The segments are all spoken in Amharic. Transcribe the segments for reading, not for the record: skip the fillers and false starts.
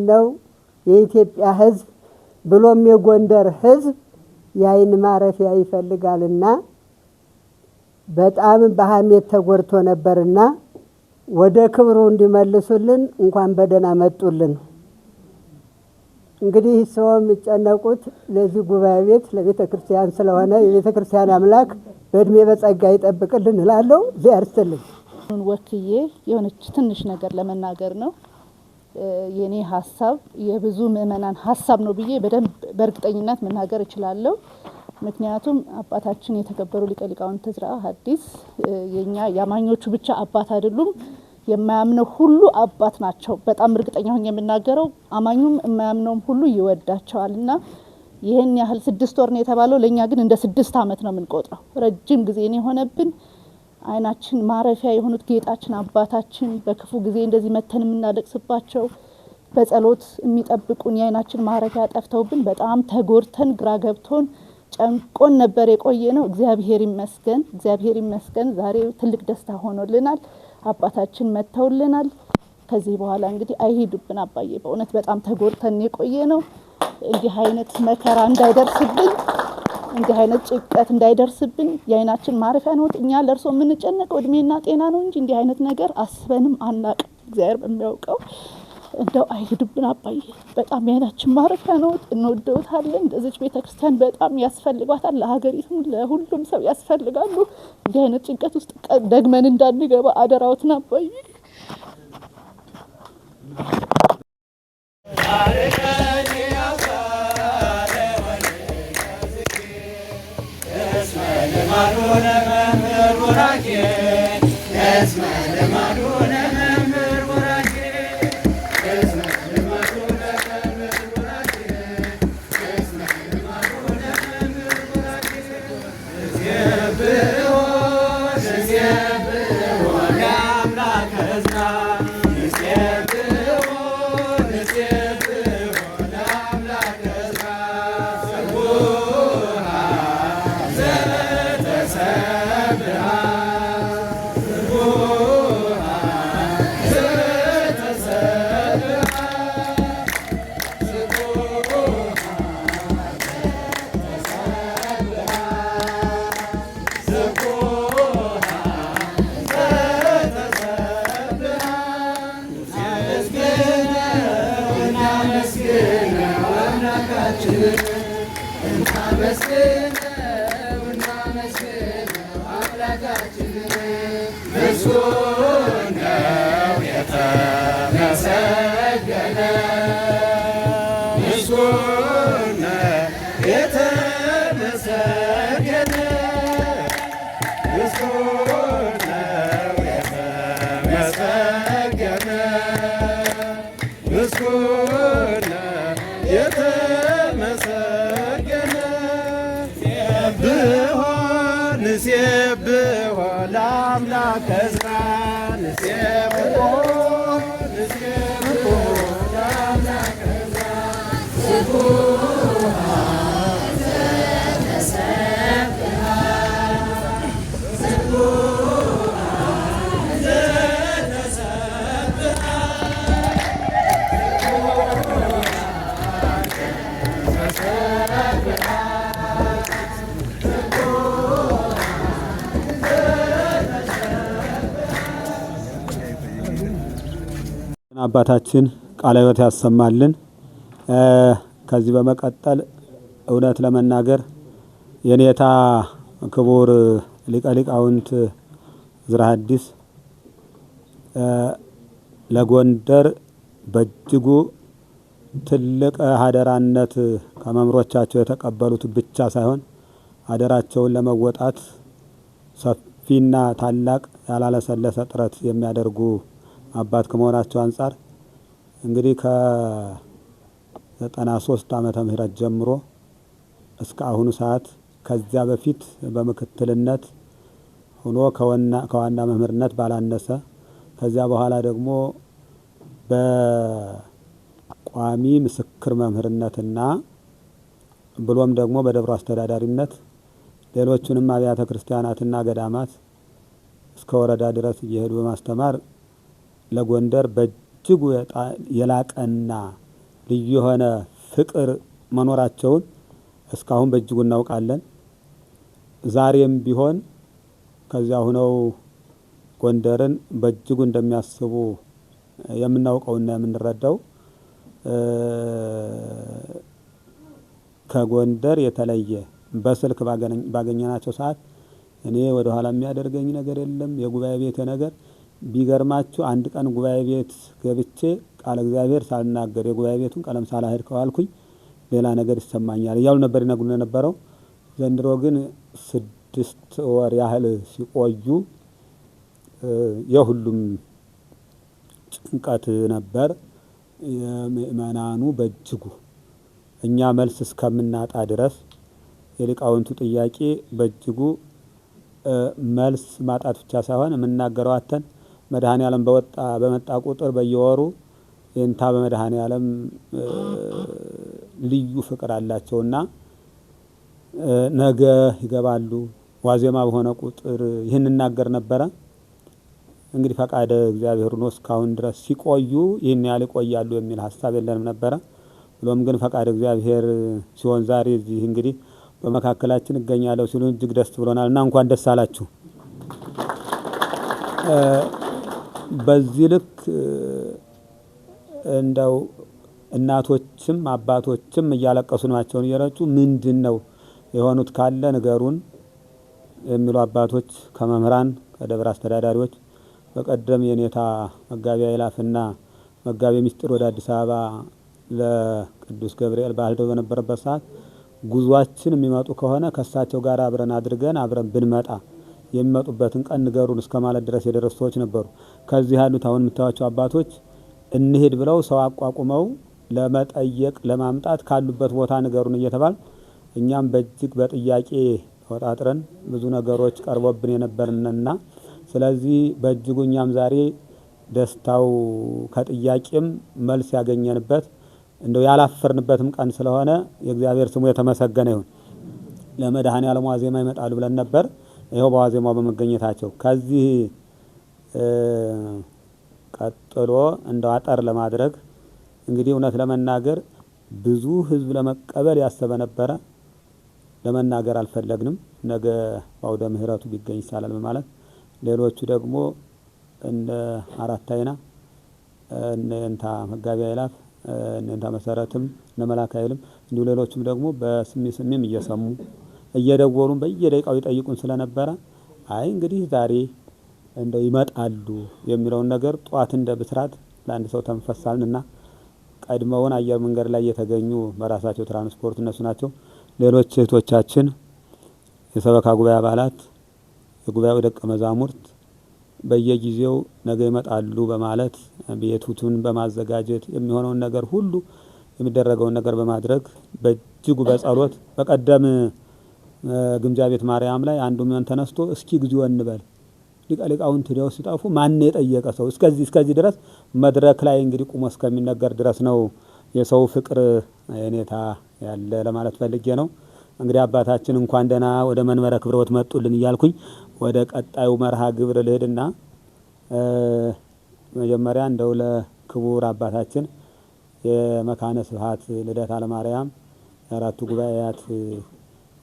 ነው የኢትዮጵያ ሕዝብ ብሎም የጎንደር ሕዝብ የአይን ማረፊያ ይፈልጋልና በጣም በሐሜት ተጎድቶ ነበርና ወደ ክብሩ እንዲመልሱልን እንኳን በደህና መጡልን። እንግዲህ ሰው የሚጨነቁት ለዚህ ጉባኤ ቤት ለቤተ ክርስቲያን ስለሆነ የቤተ ክርስቲያን አምላክ በእድሜ በጸጋ ይጠብቅልን እላለሁ። ዚያርስትልን ወክዬ የሆነች ትንሽ ነገር ለመናገር ነው። የኔ ሐሳብ የብዙ ምእመናን ሐሳብ ነው ብዬ በእርግጠኝነት መናገር እችላለሁ። ምክንያቱም አባታችን የተከበሩ ሊቀ ሊቃውንት ዕዝራ ሐዲስ የኛ ያማኞቹ ብቻ አባት አይደሉም፣ የማያምነው ሁሉ አባት ናቸው። በጣም እርግጠኛ ሆኜ የምናገረው አማኙም የማያምነውም ሁሉ ይወዳቸዋልና ይሄን ያህል 6 ወር ነው የተባለው፣ ለኛ ግን እንደ 6 ዓመት ነው የምንቆጥረው። ረጅም ጊዜ ነው የሆነብን። አይናችን ማረፊያ የሆኑት ጌጣችን አባታችን በክፉ ጊዜ እንደዚህ መተን የምናለቅስባቸው በጸሎት የሚጠብቁን የአይናችን ማረፊያ ጠፍተውብን በጣም ተጎድተን ግራ ገብቶን ጨንቆን ነበር የቆየ ነው። እግዚአብሔር ይመስገን ዛሬ ትልቅ ደስታ ሆኖልናል። አባታችን መተውልናል። ከዚህ በኋላ እንግዲህ አይሄዱብን አባዬ። በእውነት በጣም ተጎድተን የቆየ ነው። እንዲህ አይነት መከራ እንዳይደርስብን፣ እንዲህ አይነት ጭንቀት እንዳይደርስብን የአይናችን ማረፊያ ነው። እኛ ለርሶ የምንጨነቀው እድሜና ጤና ነው እንጂ እንዲህ አይነት ነገር አስበንም አናቅ። እግዚአብሔር በሚያውቀው እንደው አይሄዱብን አባዬ። በጣም የአይናችን ማረፊያ ነው። እንወደውታለን። እንደዚህ ቤተክርስቲያን በጣም ያስፈልጋታል። ለሀገሪቱም ለሁሉም ሰው ያስፈልጋሉ። እንዲህ አይነት ጭንቀት ውስጥ ደግመን እንዳንገባ አደራውትን አባዬ። አባታችን ቃለ ሕይወት ያሰማልን። ከዚህ በመቀጠል እውነት ለመናገር የኔታ ክቡር ሊቀ ሊቃውንት ዕዝራ ሐዲስ ለጎንደር በእጅጉ ትልቅ አደራነት ከመምሮቻቸው የተቀበሉት ብቻ ሳይሆን አደራቸውን ለመወጣት ሰፊና ታላቅ ያላለሰለሰ ጥረት የሚያደርጉ አባት ከመሆናቸው አንፃር እንግዲህ ከ93 ዓመተ ምህረት ጀምሮ እስከ አሁኑ ሰዓት ከዚያ በፊት በምክትልነት ሆኖ ከዋና መምህርነት ባላነሰ ከዚያ በኋላ ደግሞ በቋሚ ምስክር መምህርነትና ብሎም ደግሞ በደብሮ አስተዳዳሪነት ሌሎችንም አብያተ ክርስቲያናትና ገዳማት እስከ ወረዳ ድረስ እየሄዱ በማስተማር ለጎንደር በእጅጉ የላቀና ልዩ የሆነ ፍቅር መኖራቸውን እስካሁን በእጅጉ እናውቃለን። ዛሬም ቢሆን ከዚያ ሆነው ጎንደርን በእጅጉ እንደሚያስቡ የምናውቀውና የምንረዳው ከጎንደር የተለየ በስልክ ባገኘናቸው ሰዓት እኔ ወደ ኋላ የሚያደርገኝ ነገር የለም። የጉባኤ ቤት ነገር ቢገርማችሁ አንድ ቀን ጉባኤ ቤት ገብቼ ቃለ እግዚአብሔር ሳልናገር የጉባኤ ቤቱን ቀለም ሳላሄድ ከዋልኩኝ ሌላ ነገር ይሰማኛል እያሉ ነበር ይነግሩን የነበረው። ዘንድሮ ግን 6 ወር ያህል ሲቆዩ የሁሉም ጭንቀት ነበር። የምእመናኑ በእጅጉ እኛ መልስ እስከምናጣ ድረስ የሊቃውንቱ ጥያቄ በእጅጉ መልስ ማጣት ብቻ ሳይሆን የምናገረው አተን መድኃኔዓለም በመጣ ቁጥር በየወሩ የእንታ በመድኃኔዓለም ልዩ ፍቅር አላቸውና ነገ ይገባሉ። ዋዜማ በሆነ ቁጥር ይህን እናገር ነበረ። እንግዲህ ፈቃደ እግዚአብሔር ሆኖ እስካሁን ድረስ ሲቆዩ ይህን ያህል ይቆያሉ የሚል ሀሳብ የለንም ነበረ። ብሎም ግን ፈቃደ እግዚአብሔር ሲሆን ዛሬ እዚህ እንግዲህ በመካከላችን እገኛለሁ ሲሉ እጅግ ደስ ብሎናል እና እንኳን ደስ አላችሁ። በዚህ ልክ እንደው እናቶችም አባቶችም እያለቀሱ ናቸውን እየረጩ ምንድን ነው የሆኑት ካለ ንገሩን የሚሉ አባቶች ከመምህራን ከደብረ አስተዳዳሪዎች በቀደም የኔታ መጋቢ አይላፍና መጋቢ ምስጢር ወደ አዲስ አበባ ለቅዱስ ገብርኤል ባልደው በነበረበት ሰዓት ጉዟችን የሚመጡ ከሆነ ከሳቸው ጋር አብረን አድርገን አብረን ብንመጣ የሚመጡበትን ቀን ንገሩን እስከ ማለት ድረስ የደረሱ ሰዎች ነበሩ። ከዚህ ያሉት አሁን የምታዩቸው አባቶች እንሄድ ብለው ሰው አቋቁመው ለመጠየቅ ለማምጣት ካሉበት ቦታ ንገሩን እየተባል እኛም በእጅግ በጥያቄ ተወጣጥረን ብዙ ነገሮች ቀርቦብን የነበርንና ስለዚህ በእጅጉ እኛም ዛሬ ደስታው ከጥያቄም መልስ ያገኘንበት እንደው ያላፈርንበትም ቀን ስለሆነ የእግዚአብሔር ስሙ የተመሰገነ ይሁን። ለመድኃኔዓለም ዋዜማ ይመጣሉ ብለን ነበር። ይኸው በዋዜማው በመገኘታቸው ከዚህ ቀጥሎ እንደው አጠር ለማድረግ እንግዲህ እውነት ለመናገር ብዙ ሕዝብ ለመቀበል ያሰበ ነበረ። ለመናገር አልፈለግንም። ነገ በአውደ ምሕረቱ ቢገኝ ይቻላል በማለት ሌሎቹ ደግሞ እነ አራት አይና እነ እንታ መጋቢ አይላፍ እነ እንታ መሰረትም እነ መላክ ኃይልም እንዲሁ ሌሎችም ደግሞ በስሜም እየሰሙ እየደወሉም በየደቂቃው ይጠይቁን ስለነበረ አይ እንግዲህ ዛሬ እንደው ይመጣሉ የሚለውን ነገር ጧት እንደ ብስራት ለአንድ ሰው ተንፈሳልንና ቀድመውን አየር መንገድ ላይ የተገኙ በራሳቸው ትራንስፖርት እነሱ ናቸው። ሌሎች እህቶቻችን የሰበካ ጉባኤ አባላት የጉባኤው ደቀ መዛሙርት በየጊዜው ነገ ይመጣሉ በማለት ቤቱን በማዘጋጀት የሚሆነውን ነገር ሁሉ የሚደረገውን ነገር በማድረግ በእጅጉ በጸሎት በቀደም ግምጃ ቤት ማርያም ላይ አንዱ ምን ተነስቶ እስኪ እግዚኦ እንበል ሊቀ ሊቃውንት ሄደው ሲጠፉ ማን የጠየቀ ሰው እስከዚህ ድረስ መድረክ ላይ እንግዲህ ቁሞ እስከሚነገር ድረስ ነው የሰው ፍቅር የኔታ ያለ ለማለት ፈልጌ ነው። እንግዲህ አባታችን እንኳን ደህና ወደ መንበረ ክብረወት መጡልን እያልኩኝ ወደ ቀጣዩ መርሃ ግብር ልሄድና መጀመሪያ እንደው ለክቡር አባታችን የመካነ ስብሐት ልደታ ለማርያም የአራቱ ጉባኤያት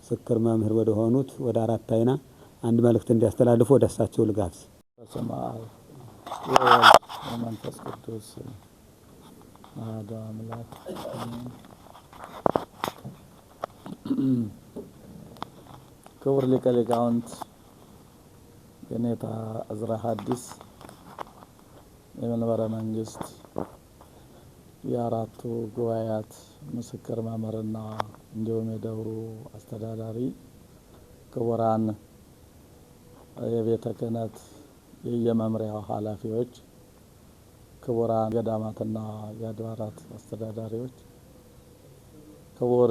ምስክር መምህር ወደ ሆኑት ወደ አራት አይና አንድ መልእክት እንዲያስተላልፉ ወደ እሳቸው ልጋብዝ። በስመ አብ ወወልድ ወመንፈስ ቅዱስ አሐዱ አምላክ። ክቡር ሊቀ ሊቃውንት የኔታ ዕዝራ ሐዲስ የመንበረ መንግስት የአራቱ ጉባኤያት ምስክር መምህርና እንዲሁም የደብሩ አስተዳዳሪ፣ ክቡራን የቤተ ክህነት የየመምሪያው ኃላፊዎች፣ ክቡራን ገዳማትና የአድባራት አስተዳዳሪዎች፣ ክቡር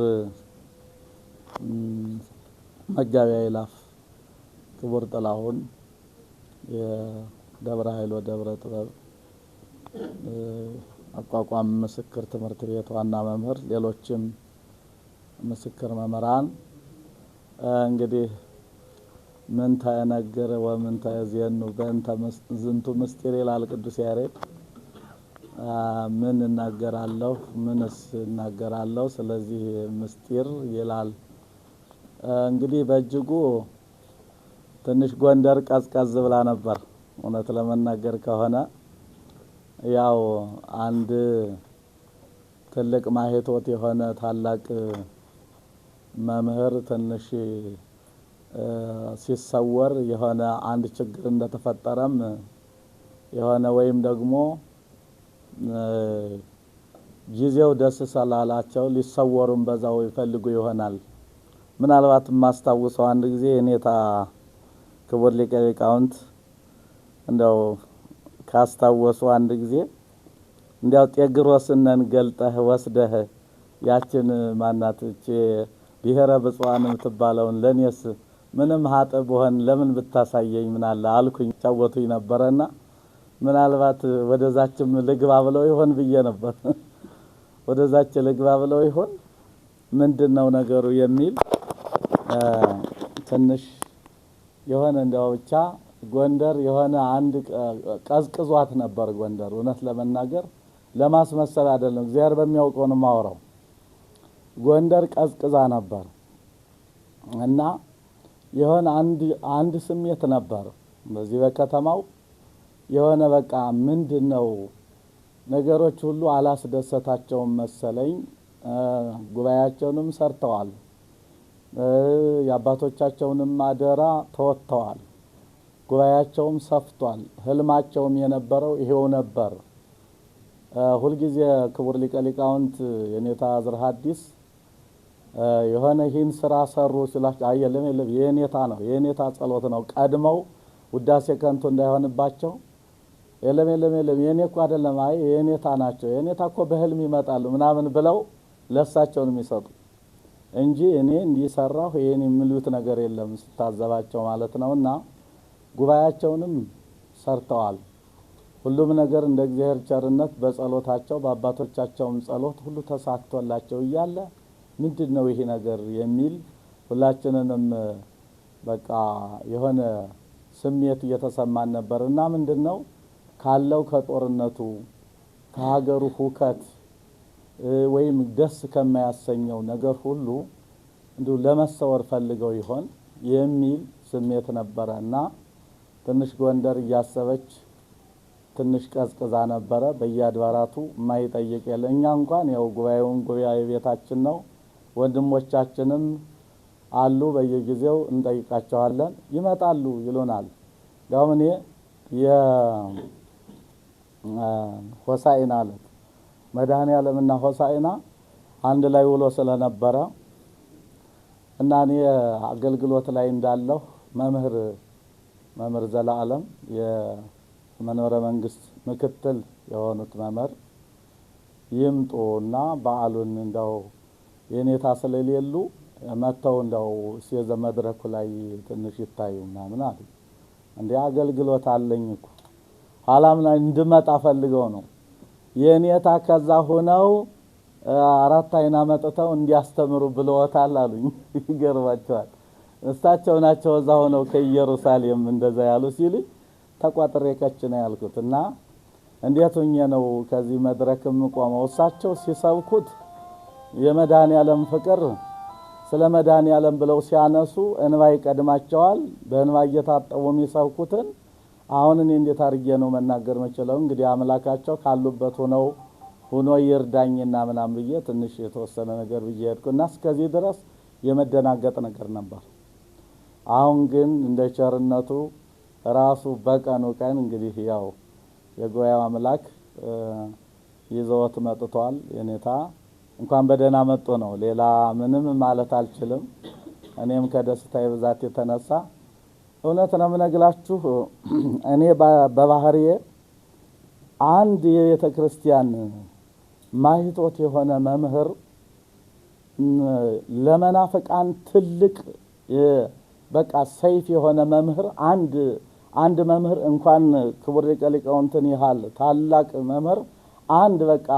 መጋቢ አይላፍ፣ ክቡር ጥላሁን የደብረ ኃይል ወደብረ ጥበብ አቋቋም ምስክር ትምህርት ቤት ዋና መምህር፣ ሌሎችም ምስክር መምህራን እንግዲህ ምን ተነገረ ወምን ተዜኑ በእንተ ዝንቱ ምስጢር ይላል ቅዱስ ያሬድ። ምን እናገራለሁ? ምንስ እናገራለሁ? ስለዚህ ምስጢር ይላል። እንግዲህ በእጅጉ ትንሽ ጎንደር ቀዝቀዝ ብላ ነበር። እውነት ለመናገር ከሆነ ያው አንድ ትልቅ ማህቶት የሆነ ታላቅ መምህር ትንሽ ሲሰወር የሆነ አንድ ችግር እንደተፈጠረም የሆነ ወይም ደግሞ ጊዜው ደስ ስላላቸው ሊሰወሩም በዛው ይፈልጉ ይሆናል። ምናልባት ማስታውሰው አንድ ጊዜ የኔታ ክቡር ሊቀ ሊቃውንት እንደው ካስታወሱ አንድ ጊዜ እንዲያው ጤግሮስን ገልጠህ ወስደህ ያችን ማናት እቺ ብሔረ ብፁዓን የምትባለውን ለኔስ ምንም ሀጥ በሆን ለምን ብታሳየኝ ምን አለ አልኩኝ። ጫወቱኝ ነበርና ምናልባት ወደዛችም ልግባ ብለው ይሆን ብዬ ነበር። ወደዛች ልግባ ብለው ይሆን ምንድነው ነገሩ የሚል ትንሽ የሆነ እንደው ብቻ ጎንደር የሆነ አንድ ቀዝቅዟት ነበር። ጎንደር እውነት ለመናገር ለማስመሰል አይደለም፣ እግዚአብሔር በሚያውቀው ነው ማወራው። ጎንደር ቀዝቅዛ ነበር እና የሆነ አንድ ስሜት ነበር በዚህ በከተማው የሆነ በቃ ምንድነው ነገሮች ሁሉ አላስደሰታቸውም መሰለኝ። ጉባኤያቸውንም ሰርተዋል፣ የአባቶቻቸውንም አደራ ተወጥተዋል፣ ጉባኤያቸውም ሰፍቷል። ህልማቸውም የነበረው ይሄው ነበር። ሁልጊዜ ክቡር ሊቀ ሊቃውንት የኔታ ዝርሃ አዲስ የሆነ ይህን ስራ ሰሩ ሲላቸው አየለም የለም የኔታ ነው የኔታ ጸሎት ነው ቀድመው ውዳሴ ከንቱ እንዳይሆንባቸው የለም የኔ እኮ አይደለም አይ የኔታ ናቸው የኔታ እኮ በህልም ይመጣሉ ምናምን ብለው ለሳቸው ነው የሚሰጡ እንጂ እኔ እንዲሰራው ይሄን የሚሉት ነገር የለም ስታዘባቸው ማለት ነውና ጉባኤያቸውንም ሰርተዋል። ሁሉም ነገር እንደ እግዚአብሔር ቸርነት በጸሎታቸው በአባቶቻቸውም ጸሎት ሁሉ ተሳክቶላቸው እያለ ምንድነው ይሄ ነገር የሚል ሁላችንንም በቃ የሆነ ስሜት እየተሰማን ነበርና ምንድነው ካለው ከጦርነቱ ከሀገሩ ሁከት ወይም ደስ ከማያሰኘው ነገር ሁሉ እንዲሁ ለመሰወር ፈልገው ይሆን የሚል ስሜት ነበረና ትንሽ ጎንደር እያሰበች ትንሽ ቀዝቅዛ ነበረ። በየአድባራቱ ማይጠይቅ የለ። እኛ እንኳን ያው ጉባኤ ቤታችን ነው፣ ወንድሞቻችንም አሉ፣ በየጊዜው እንጠይቃቸዋለን፣ ይመጣሉ ይሉናል። ያው እኔ ሆሳዕና ዕለት መድኃኔዓለምና ሆሳዕና አንድ ላይ ውሎ ስለነበረ እና እኔ አገልግሎት ላይ እንዳለሁ መምህር ዘላለም የመንበረ መንግስት ምክትል የሆኑት መምህር ይምጡና በዓሉን እንደው የኔታ ስለሌሉ መተው እንደው ሲዘ መድረኩ ላይ ትንሽ ይታዩ ምናምን አሉ። እንዴ አገልግሎት አለኝ እኮ ሐላምና እንድመጣ ፈልገው ነው የኔታ ከዛ ሆነው አራት አይና መጥተው እንዲያስተምሩ ብለውታል አሉኝ። ይገርባቸዋል። እሳቸው ናቸው እዛ ሆነው ከኢየሩሳሌም እንደዛ ያሉ ሲል ተቋጥሬ ከች ነው ያልኩትና እንዴት ሆኜ ነው ከዚህ መድረክም ቆመው እሳቸው ሲሰብኩት የመድኃኔዓለም ፍቅር ስለ መድኃኔዓለም ብለው ሲያነሱ እንባ ይቀድማቸዋል። በእንባ እየታጠቡ የሚሰብኩትን አሁን እኔ እንዴት አድርጌ ነው መናገር መችለው? እንግዲህ አምላካቸው ካሉበት ሆኖ ይርዳኝና ምናምን ብዬ ትንሽ የተወሰነ ነገር ብዬ ሄድኩና እስከዚህ ድረስ የመደናገጥ ነገር ነበር። አሁን ግን እንደ ቸርነቱ ራሱ በቀኑ ቀን እንግዲህ ያው የጉባኤው አምላክ ይዘውት መጥቷል። የኔታ እንኳን በደህና መጡ ነው፣ ሌላ ምንም ማለት አልችልም። እኔም ከደስታዬ ብዛት የተነሳ እውነት ነው የምነግራችሁ። እኔ በባህሪዬ አንድ የቤተ ክርስቲያን ማህቶት የሆነ መምህር ለመናፍቃን ትልቅ በቃ ሰይፍ የሆነ መምህር አንድ መምህር እንኳን ክቡር ሊቀ ሊቃውንትን ያህል ታላቅ መምህር አንድ በቃ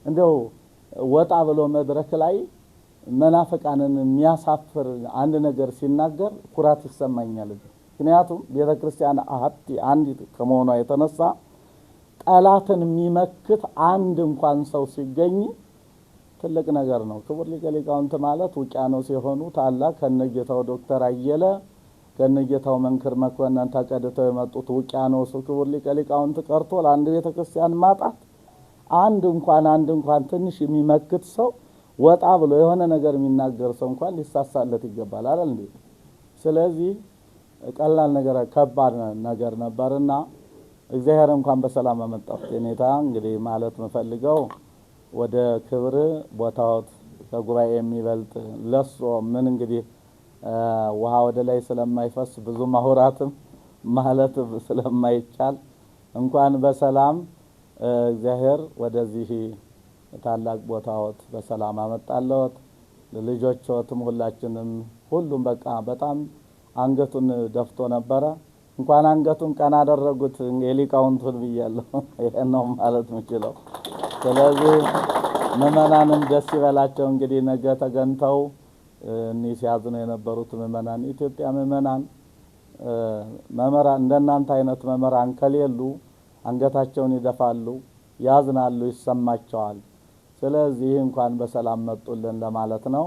እንደው ወጣ ብሎ መድረክ ላይ መናፍቃንን የሚያሳፍር አንድ ነገር ሲናገር ኩራት ይሰማኛል። ምክንያቱም ቤተ ክርስቲያን አንዲት ከመሆኗ የተነሳ ጠላትን የሚመክት አንድ እንኳን ሰው ሲገኝ ትልቅ ነገር ነው። ክቡር ሊቀ ሊቃውንት ማለት ውቅያኖስ የሆኑ ታላቅ ከነጌታው ዶክተር አየለ ከነጌታው መንክር መኮንን ተቀድተው የመጡት ውቅያኖሱ ክቡር ሊቀ ሊቃውንት ቀርቶ ለአንድ ቤተክርስቲያን ማጣት አንድ እንኳን ትንሽ የሚመክት ሰው ወጣ ብሎ የሆነ ነገር የሚናገር ሰው እንኳን ሊሳሳለት ይገባል አይደል እንዴ? ስለዚህ ቀላል ነገር ከባድ ነገር ነበርና እግዚአብሔር እንኳን በሰላም አመጣው። የኔታ እንግዲህ ማለት መፈልገው ወደ ክብር ቦታዎት ከጉባኤ የሚበልጥ ለሶ ምን እንግዲህ ውሃ ወደ ላይ ስለማይፈስ ብዙ ማውራትም ማለት ስለማይቻል እንኳን በሰላም እግዚአብሔር ወደዚህ ታላቅ ቦታዎት በሰላም አመጣለዎት። ለልጆችዎትም ሁላችንም ሁሉም በቃ በጣም አንገቱን ደፍቶ ነበረ። እንኳን አንገቱን ቀና አደረጉት የሊቃውንቱን ብያለሁ። ይሄን ነው ማለት የምችለው። ስለዚህ ምእመናንም ደስ ይበላቸው። እንግዲህ ነገ ተገንተው እኒህ ሲያዝኑ የነበሩት ምእመናን ኢትዮጵያ ምእመናን መምህራን እንደናንተ አይነት መምህራን ከሌሉ አንገታቸውን ይደፋሉ፣ ያዝናሉ፣ ይሰማቸዋል። ስለዚህ እንኳን በሰላም መጡልን ለማለት ነው።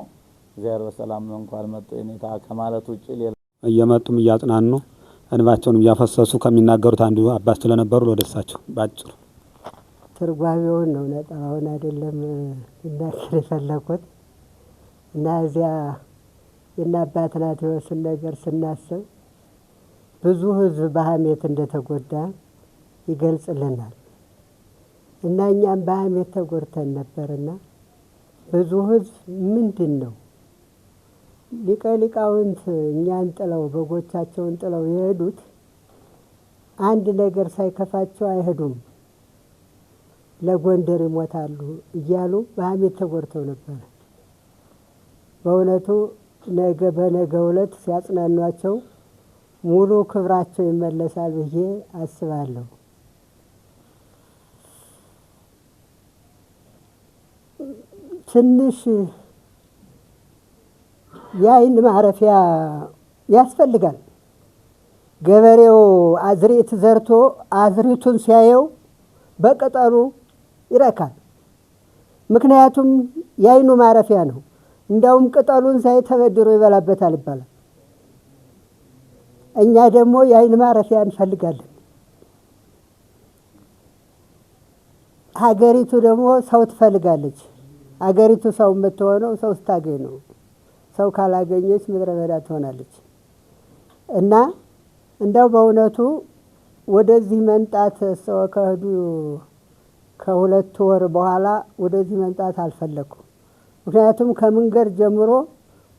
እግዚአብሔር በሰላም እንኳን መጡ የኔታ ከማለት ውጪ ሌላ እየመጡም እያጽናኑ እንባቸውንም እያፈሰሱ ከሚናገሩት አንዱ አባት ስለነበሩ ለደሳቸው ባጭሩ ትርጓሜውን ነው ነጠላውን አይደለም እናገር የፈለኩት እና እዚያ የእነ አባት ናቴዎስን ነገር ስናስብ ብዙ ሕዝብ በሐሜት እንደተጎዳ ይገልጽልናል። እና እኛም በሐሜት ተጎድተን ነበርና ብዙ ሕዝብ ምንድን ነው ሊቀ ሊቃውንት እኛን ጥለው በጎቻቸውን ጥለው የሄዱት አንድ ነገር ሳይከፋቸው አይሄዱም፣ ለጎንደር ይሞታሉ እያሉ በሐሜት ተጎድተው ነበር። በእውነቱ ነገ በነገው ዕለት ሲያጽናኗቸው ሙሉ ክብራቸው ይመለሳል ብዬ አስባለሁ። ትንሽ የዓይን ማረፊያ ያስፈልጋል። ገበሬው አዝርዕት ዘርቶ አዝርዕቱን ሲያየው በቅጠሉ ይረካል። ምክንያቱም የዓይኑ ማረፊያ ነው። እንዳውም ቅጠሉን ሳይ ተበድሮ ይበላበታል ይባላል። እኛ ደግሞ የዓይን ማረፊያ እንፈልጋለን። ሀገሪቱ ደግሞ ሰው ትፈልጋለች። ሀገሪቱ ሰው የምትሆነው ሰው ስታገኝ ነው። ሰው ካላገኘች ምድረ በዳ ትሆናለች። እና እንደው በእውነቱ ወደዚህ መምጣት ሰው ከሄዱ ከሁለት ወር በኋላ ወደዚህ መምጣት አልፈለኩም። ምክንያቱም ከመንገድ ጀምሮ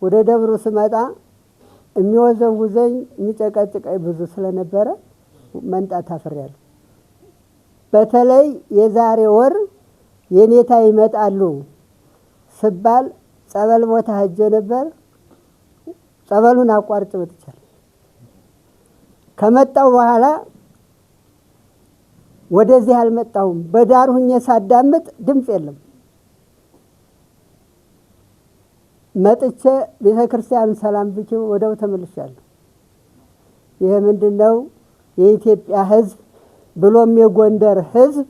ወደ ደብሩ ስመጣ የሚወዘውዘኝ የሚጨቀጭቀኝ ብዙ ስለነበረ መምጣት አፍሬያለሁ። በተለይ የዛሬ ወር የኔታ ይመጣሉ ስባል ጸበል ቦታ ሄጄ ነበር። ጸበሉን አቋርጬ ወጥቻለሁ። ከመጣው በኋላ ወደዚህ አልመጣሁም። በዳር ሁኜ ሳዳምጥ ድምፅ የለም። መጥቼ ቤተክርስቲያን ሰላም ብቻ ወደው ተመልሻለሁ። ይሄ ምንድነው? የኢትዮጵያ ሕዝብ ብሎም የጎንደር ሕዝብ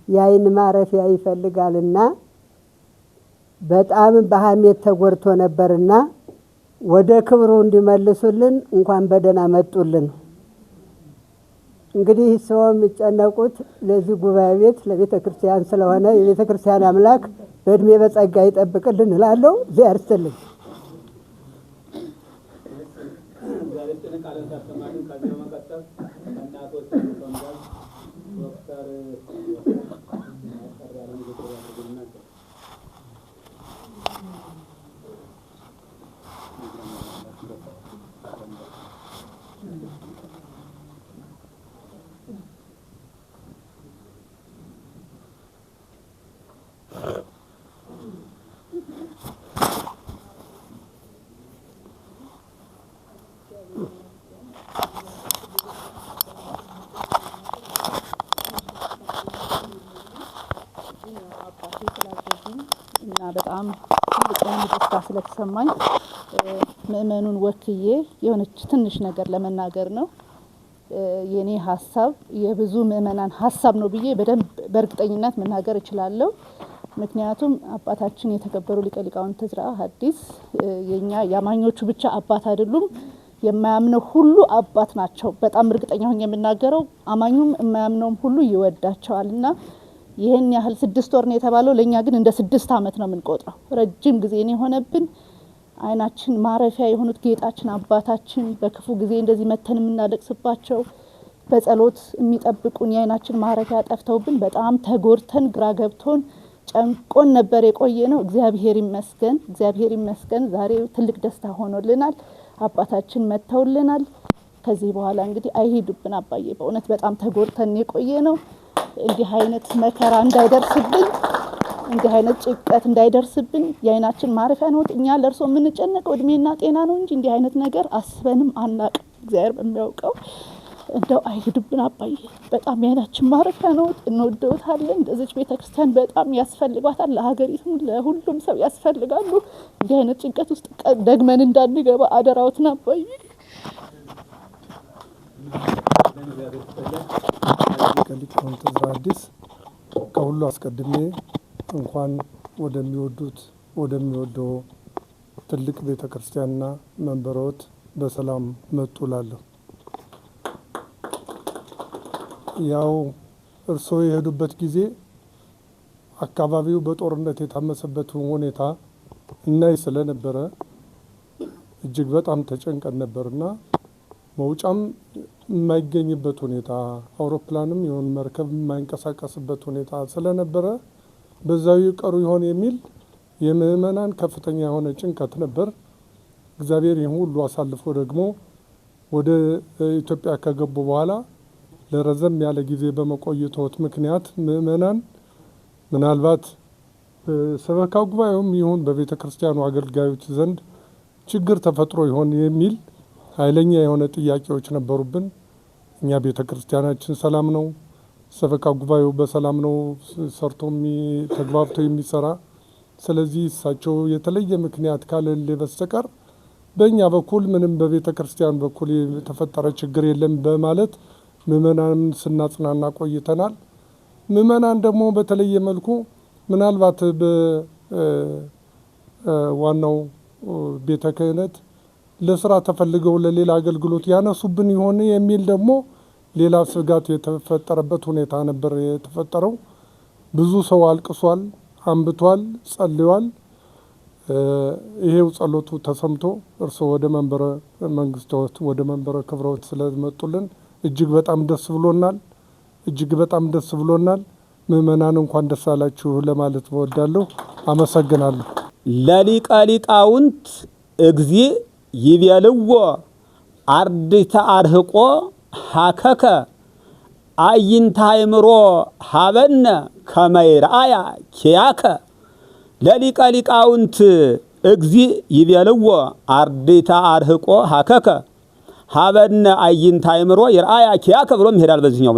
የዓይን ማረፊያ ይፈልጋልና በጣም በሐሜት ተጎድቶ ነበርና ወደ ክብሩ እንዲመልሱልን እንኳን በደህና መጡልን። እንግዲህ ሰው የሚጨነቁት ለዚህ ጉባኤ ቤት ለቤተ ክርስቲያን ስለሆነ የቤተ ክርስቲያን አምላክ በእድሜ በጸጋ ይጠብቅልን እላለሁ። እግዚአብሔር ይስጥልኝ። በጣም ትልቅ ደስታ ስለተሰማኝ ምእመኑን ወክዬ የሆነች ትንሽ ነገር ለመናገር ነው። የኔ ሀሳብ የብዙ ምእመናን ሀሳብ ነው ብዬ በደንብ በእርግጠኝነት መናገር እችላለሁ። ምክንያቱም አባታችን የተከበሩ ሊቀ ሊቃውንት ዕዝራ ሐዲስ የኛ ያማኞቹ ብቻ አባት አይደሉም፣ የማያምነው ሁሉ አባት ናቸው። በጣም እርግጠኛ ሆኜ የምናገረው አማኙም የማያምነውም ሁሉ ይወዳቸዋልና ይሄን ያህል 6 ወር ነው የተባለው፣ ለኛ ግን እንደ 6 ዓመት ነው የምንቆጥረው። ረጅም ጊዜ ነው የሆነብን። አይናችን ማረፊያ የሆኑት ጌጣችን አባታችን በክፉ ጊዜ እንደዚህ መተን የምናለቅስባቸው በጸሎት የሚጠብቁን የአይናችን ማረፊያ ጠፍተውብን በጣም ተጎድተን ግራ ገብቶን ጨንቆን ነበር የቆየ ነው። እግዚአብሔር ይመስገን ዛሬ ትልቅ ደስታ ሆኖልናል። አባታችን መተውልናል። ከዚህ በኋላ እንግዲህ አይሄዱብን አባዬ። በእውነት በጣም ተጎድተን የቆየ ነው። እንዲህ አይነት መከራ እንዳይደርስብን፣ እንዲህ አይነት ጭንቀት እንዳይደርስብን የአይናችን ማረፊያ ነው። እኛ ለእርሶ የምንጨነቀው እድሜና ጤና ነው እንጂ እንዲህ አይነት ነገር አስበንም አናቅ። እግዚአብሔር በሚያውቀው እንደው አይሄዱብን አባዬ። በጣም የአይናችን ማረፊያ ነው። እንወደውታለን። እንደዚች ቤተክርስቲያን በጣም ያስፈልጓታል። ለሀገሪቱም ለሁሉም ሰው ያስፈልጋሉ። እንዲህ አይነት ጭንቀት ውስጥ ደግመን እንዳንገባ አደራዎትን አባዬ። ሊቀ ሊቃውንት ዕዝራ ሐዲስ ከሁሉ አስቀድሜ እንኳን ወደሚወደው ትልቅ ቤተክርስቲያንና መንበሮት በሰላም መጡ እላለሁ። ያው እርስዎ የሄዱበት ጊዜ አካባቢው በጦርነት የታመሰበት ሁኔታ እናይ ስለነበረ እጅግ በጣም ተጨንቀን ነበርና መውጫም የማይገኝበት ሁኔታ፣ አውሮፕላንም ይሁን መርከብ የማይንቀሳቀስበት ሁኔታ ስለነበረ በዛው ይቀሩ ይሆን የሚል የምእመናን ከፍተኛ የሆነ ጭንቀት ነበር። እግዚአብሔር ይህን ሁሉ አሳልፎ ደግሞ ወደ ኢትዮጵያ ከገቡ በኋላ ለረዘም ያለ ጊዜ በመቆየቶት ምክንያት ምእመናን ምናልባት በሰበካ ጉባኤውም ይሁን በቤተ ክርስቲያኑ አገልጋዮች ዘንድ ችግር ተፈጥሮ ይሆን የሚል ኃይለኛ የሆነ ጥያቄዎች ነበሩብን። እኛ ቤተ ክርስቲያናችን ሰላም ነው፣ ሰበካ ጉባኤው በሰላም ነው ሰርቶ ተግባብቶ የሚሰራ። ስለዚህ እሳቸው የተለየ ምክንያት ካለሌ በስተቀር በእኛ በኩል ምንም በቤተ ክርስቲያን በኩል የተፈጠረ ችግር የለም በማለት ምእመናን ስናጽናና ቆይተናል። ምእመናን ደግሞ በተለየ መልኩ ምናልባት በዋናው ቤተ ክህነት ለስራ ተፈልገው ለሌላ አገልግሎት ያነሱብን ይሆን የሚል ደግሞ ሌላ ስጋት የተፈጠረበት ሁኔታ ነበር የተፈጠረው። ብዙ ሰው አልቅሷል፣ አንብቷል፣ ጸልዋል። ይሄው ጸሎቱ ተሰምቶ እርስዎ ወደ መንበረ መንግስቶት ወደ መንበረ ክብረዎት ስለመጡልን እጅግ በጣም ደስ ብሎናል። ምእመናን እንኳን ደስ አላችሁ ለማለት እወዳለሁ። አመሰግናለሁ። ለሊቀ ሊቃውንት እግዚ ይቤልዎ አርድእተ አርህቆ ሀከከ አዕይንተ አእምሮ ሀበነ ከመ ይርአያ ኪያከ። ለሊቀ ሊቃውንት እግዚ ይቤልዎ አርድእተ አርህቆ ሀከከ ሀበነ አዕይንተ አእምሮ ይርአያ ኪያከ ብሎም ይሄዳል። በዚህኛው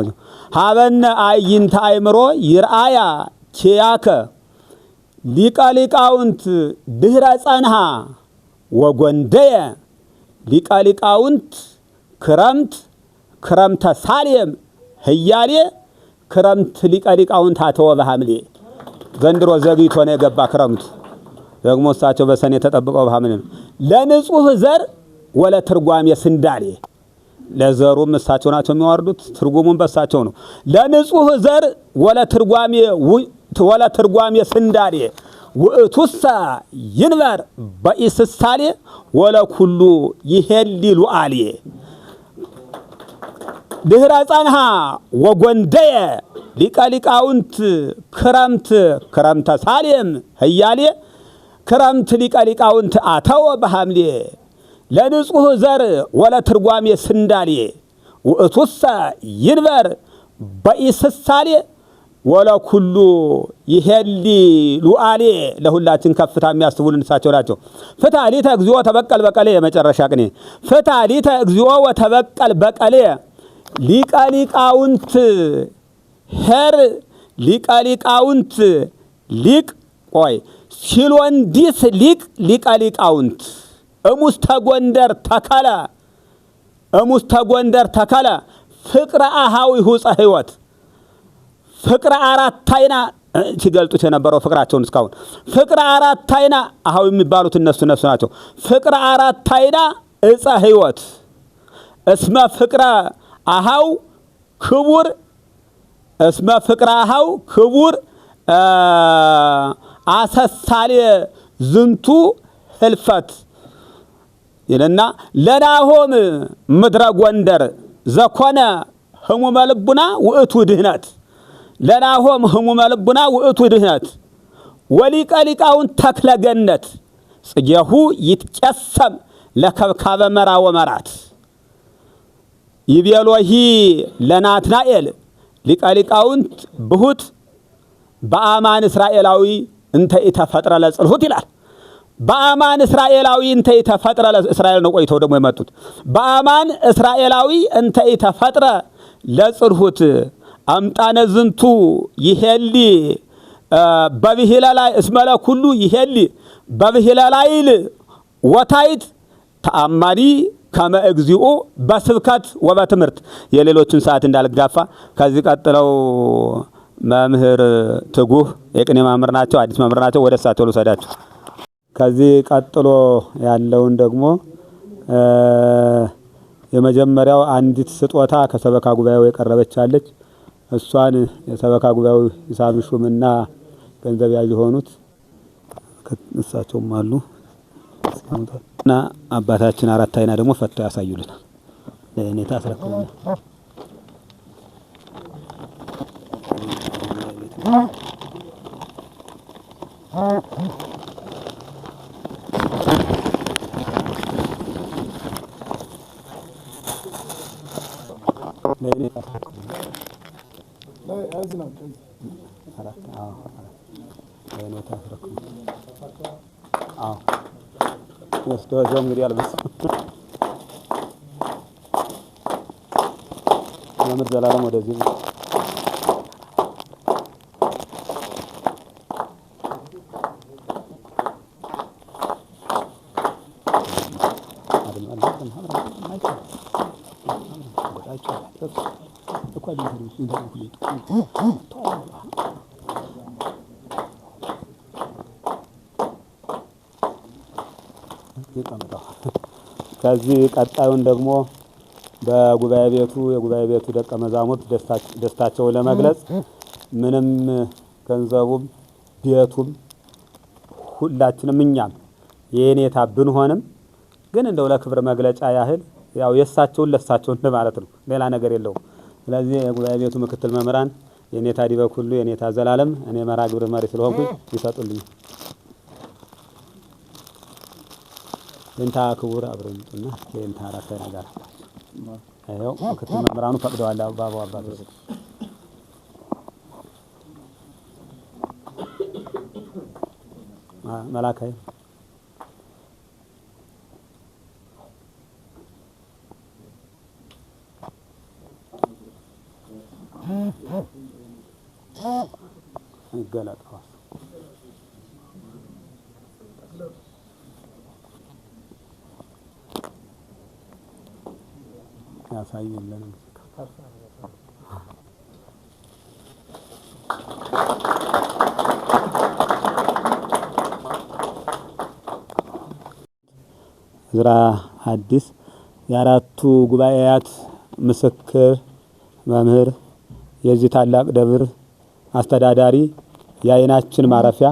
ሀበነ አዕይንተ አእምሮ ይርአያ ኪያከ። ሊቀ ሊቃውንት ድህረ ጸንሃ ወጎንደየ ሊቀ ሊቃውንት ክረምተ ሳሌም ህያሌ ክረምት ሊቀ ሊቃውንት አተወ በሐምሌ። ዘንድሮ ዘግይቶ ነው የገባ ክረምቱ። ደግሞ እሳቸው በሰኔ ተጠብቀው በሐምሌ ነው። ለንጹህ ዘር ወለ ትርጓሜ ስንዳሌ። ለዘሩም እሳቸው ናቸው የሚያወርዱት፣ ትርጉሙም በእሳቸው ነው። ለንጹህ ዘር ወለ ትርጓሜ ስንዳሌ ውእቱሰ ይንበር በኢስሳሌ ወለ ኩሉ ይሄሊ ሉዓሌ። ድህረ ጸንሃ ወጎንደየ ሊቀ ሊቃውንት ክረምተ ሳሌም ህያሌ ክረምት ሊቀ ሊቃውንት አተወ በሐምሌ። ለንጹህ ዘር ወለ ትርጓሜ ስንዳሌ ውእቱሰ ይንበር በኢስሳሌ ወለ ኩሉ ይሄሊ ሉዓሌ። ለሁላችን ከፍታ የሚያስቡልን እሳቸው ናቸው። ፍትሐ ሊተ እግዚኦ ተበቀል በቀሌ። የመጨረሻ ቅኔ ፍትሐ ሊተ እግዚኦ ወተበቀል በቀሌ። ሊቀ ሊቃውንት ሄር ሊቀ ሊቃውንት ሊቅ ቆይ ሲሎንዲስ ሊቀ ሊቃውንት እሙስተ ጎንደር ተከለ ፍቅረ አሃዊሁ ዕፀ ሕይወት ፍቅረ አራት አይና ሲገልጡት የነበረው ፍቅራቸውን እስካሁን ፍቅረ አራት አይና አሃዊ የሚባሉት እነሱ ናቸው። ፍቅረ አራት አይና ዕፀ ሕይወት እስመ ፍቅረ አሃው ክቡር እስመ ፍቅረ አሃው ክቡር አሰሳሌ ዝንቱ ህልፈት ይልና ለናሆም ምድረ ጎንደር ዘኮነ ህሙመ ልቡና ውእቱ ድህነት ለናሆም ህሙመ ልቡና ውእቱ ድህነት ወሊቀ ሊቃውንት ተክለ ገነት ጽጌሁ ይትቀሰም ለከብካበ መራ ወመራት ይቤሎሂ ለናትናኤል ሊቀ ሊቃውንት ብሁት በአማን እስራኤላዊ እንተ ኢተፈጥረ ለጽልሁት ይላል። በአማን እስራኤላዊ እንተ ኢተፈጥረ ለእስራኤል ነው ቆይተው ደግሞ የመጡት በአማን እስራኤላዊ እንተ ኢተፈጥረ ለጽልሁት አምጣነ ዝንቱ ይሄሊ በብሂለ ላይ እስመለ ኩሉ ይሄሊ በብሂለ ላይል ወታይት ተአማኒ ከመ እግዚኦ በስብከት ወበትምህርት የሌሎችን ሰዓት እንዳልጋፋ ከዚህ ቀጥለው መምህር ትጉህ የቅኔ መምህር ናቸው። አዲስ መምህር ናቸው። ወደ እሳቸው ልውሰዳችሁ። ከዚህ ቀጥሎ ያለውን ደግሞ የመጀመሪያው አንዲት ስጦታ ከሰበካ ጉባኤው የቀረበቻለች እሷን የሰበካ ጉባኤው ሂሳብ ሹምና ገንዘብ ያዥ የሆኑት እሳቸውም አሉ እና አባታችን አራት አይና ደግሞ ፈተው ያሳዩልናል። ለኔታ አስረክቡልናል። ወስደው እንግዲህ አልበስ መምህር ዘላለም ወደዚህ ከዚህ ቀጣዩን ደግሞ በጉባኤ ቤቱ የጉባኤ ቤቱ ደቀ መዛሙርት ደስታቸውን ለመግለጽ ምንም ገንዘቡም ቤቱም ሁላችንም እኛም የኔታ ብንሆንም ግን እንደው ለክብር መግለጫ ያህል ያው የሳቸውን ለሳቸውን ማለት ነው። ሌላ ነገር የለውም። ስለዚህ የጉባኤ ቤቱ ምክትል መምህራን የኔታ ዲበኩሉ የኔታ ዘላለም እኔ መራ ግብር መሪ ስለሆንኩ ይሰጡልኝ። የኔታ ክቡር አብረውኝና የኔታ አራት ነገር አይው ምክትል መምህራኑ ፈቅደዋል። አባባው አባባው መላካይ ይገለጣል ያሳየልን ዕዝራ ሐዲስ የአራቱ ጉባኤያት ምስክር መምህር የዚህ ታላቅ ደብር አስተዳዳሪ የዓይናችን ማረፊያ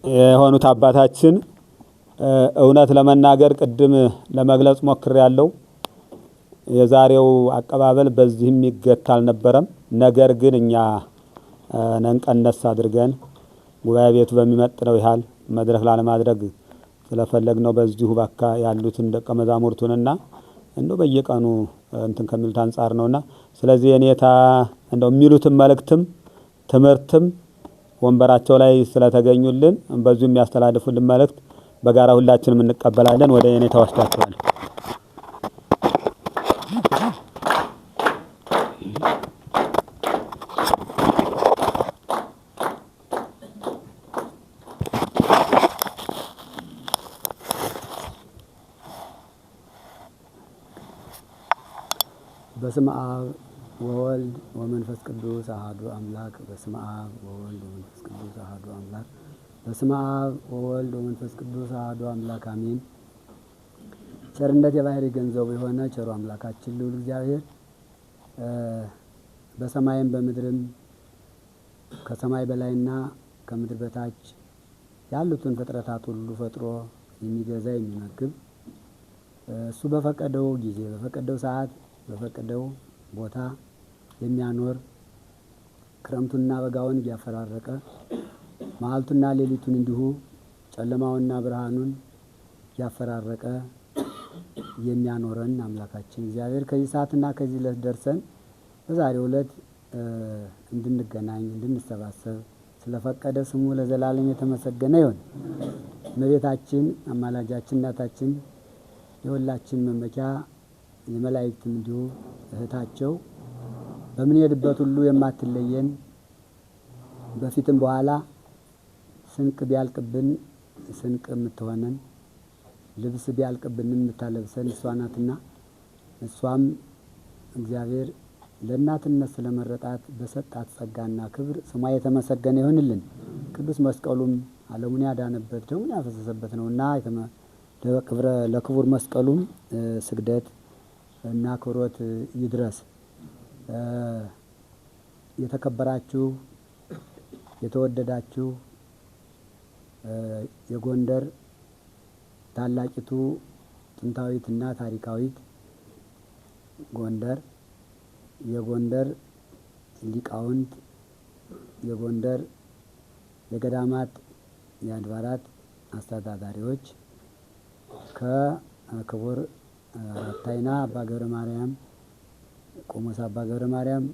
የሆኑት አባታችን እውነት ለመናገር ቅድም ለመግለጽ ሞክሬያለሁ። የዛሬው አቀባበል በዚህም ይገታ አልነበረም። ነገር ግን እኛ ነንቀነስ አድርገን ጉባኤ ቤቱ በሚመጥነው ያህል መድረክ ላለማድረግ ስለፈለግነው በዚሁ ባካ ያሉትን ደቀ መዛሙርቱንና እንደው በየቀኑ እንትን ከሚሉት አንጻር ነውና ስለዚህ የኔታ እንደው የሚሉትን መልእክትም ትምህርትም ወንበራቸው ላይ ስለተገኙልን በዚሁ የሚያስተላልፉልን መልእክት በጋራ ሁላችንም እንቀበላለን። ወደ የኔታ ወስዳቸዋል። በስመ አብ ወወልድ ወመንፈስ ቅዱስ አሐዱ አምላክ። በስመ አብ ወወልድ ወመንፈስ ቅዱስ አሐዱ አምላክ። በስመ አብ ወወልድ ወመንፈስ ቅዱስ አሐዱ አምላክ አሜን። ቸርነት የባህሪ ገንዘቡ የሆነ ቸሩ አምላካችን ልዑል እግዚአብሔር በሰማይም በምድርም ከሰማይ በላይና ከምድር በታች ያሉትን ፍጥረታት ሁሉ ፈጥሮ የሚገዛ የሚመግብ እሱ በፈቀደው ጊዜ በፈቀደው ሰዓት በፈቀደው ቦታ የሚያኖር ክረምቱንና በጋውን እያፈራረቀ መዓልቱና ሌሊቱን እንዲሁ ጨለማውንና ብርሃኑን እያፈራረቀ የሚያኖረን አምላካችን እግዚአብሔር ከዚህ ሰዓትና ከዚህ ዕለት ደርሰን በዛሬው ዕለት እንድንገናኝ እንድንሰባሰብ ስለፈቀደ ስሙ ለዘላለም የተመሰገነ ይሁን። እመቤታችን አማላጃችን እናታችን የሁላችን መመኪያ የመላእክትም እንዲሁ እህታቸው በምንሄድበት ሁሉ የማትለየን በፊትም በኋላ ስንቅ ቢያልቅብን ስንቅ የምትሆነን ልብስ ቢያልቅብንም የምታለብሰን እሷ ናትና እሷም እግዚአብሔር ለእናትነት ስለመረጣት በሰጣት ጸጋና ክብር ስሟ የተመሰገነ ይሁንልን። ቅዱስ መስቀሉም ዓለሙን ያዳነበት ደሙን ያፈሰሰበት ነውና ለክቡር መስቀሉም ስግደት እና ክብሮት ይድረስ። የተከበራችሁ የተወደዳችሁ የጎንደር ታላቂቱ ጥንታዊትና ታሪካዊት ጎንደር የጎንደር ሊቃውንት የጎንደር የገዳማት የአድባራት አስተዳዳሪዎች ከክቡር አራታይና አባ ገብረ ማርያም ቆሞስ አባ ገብረ ማርያም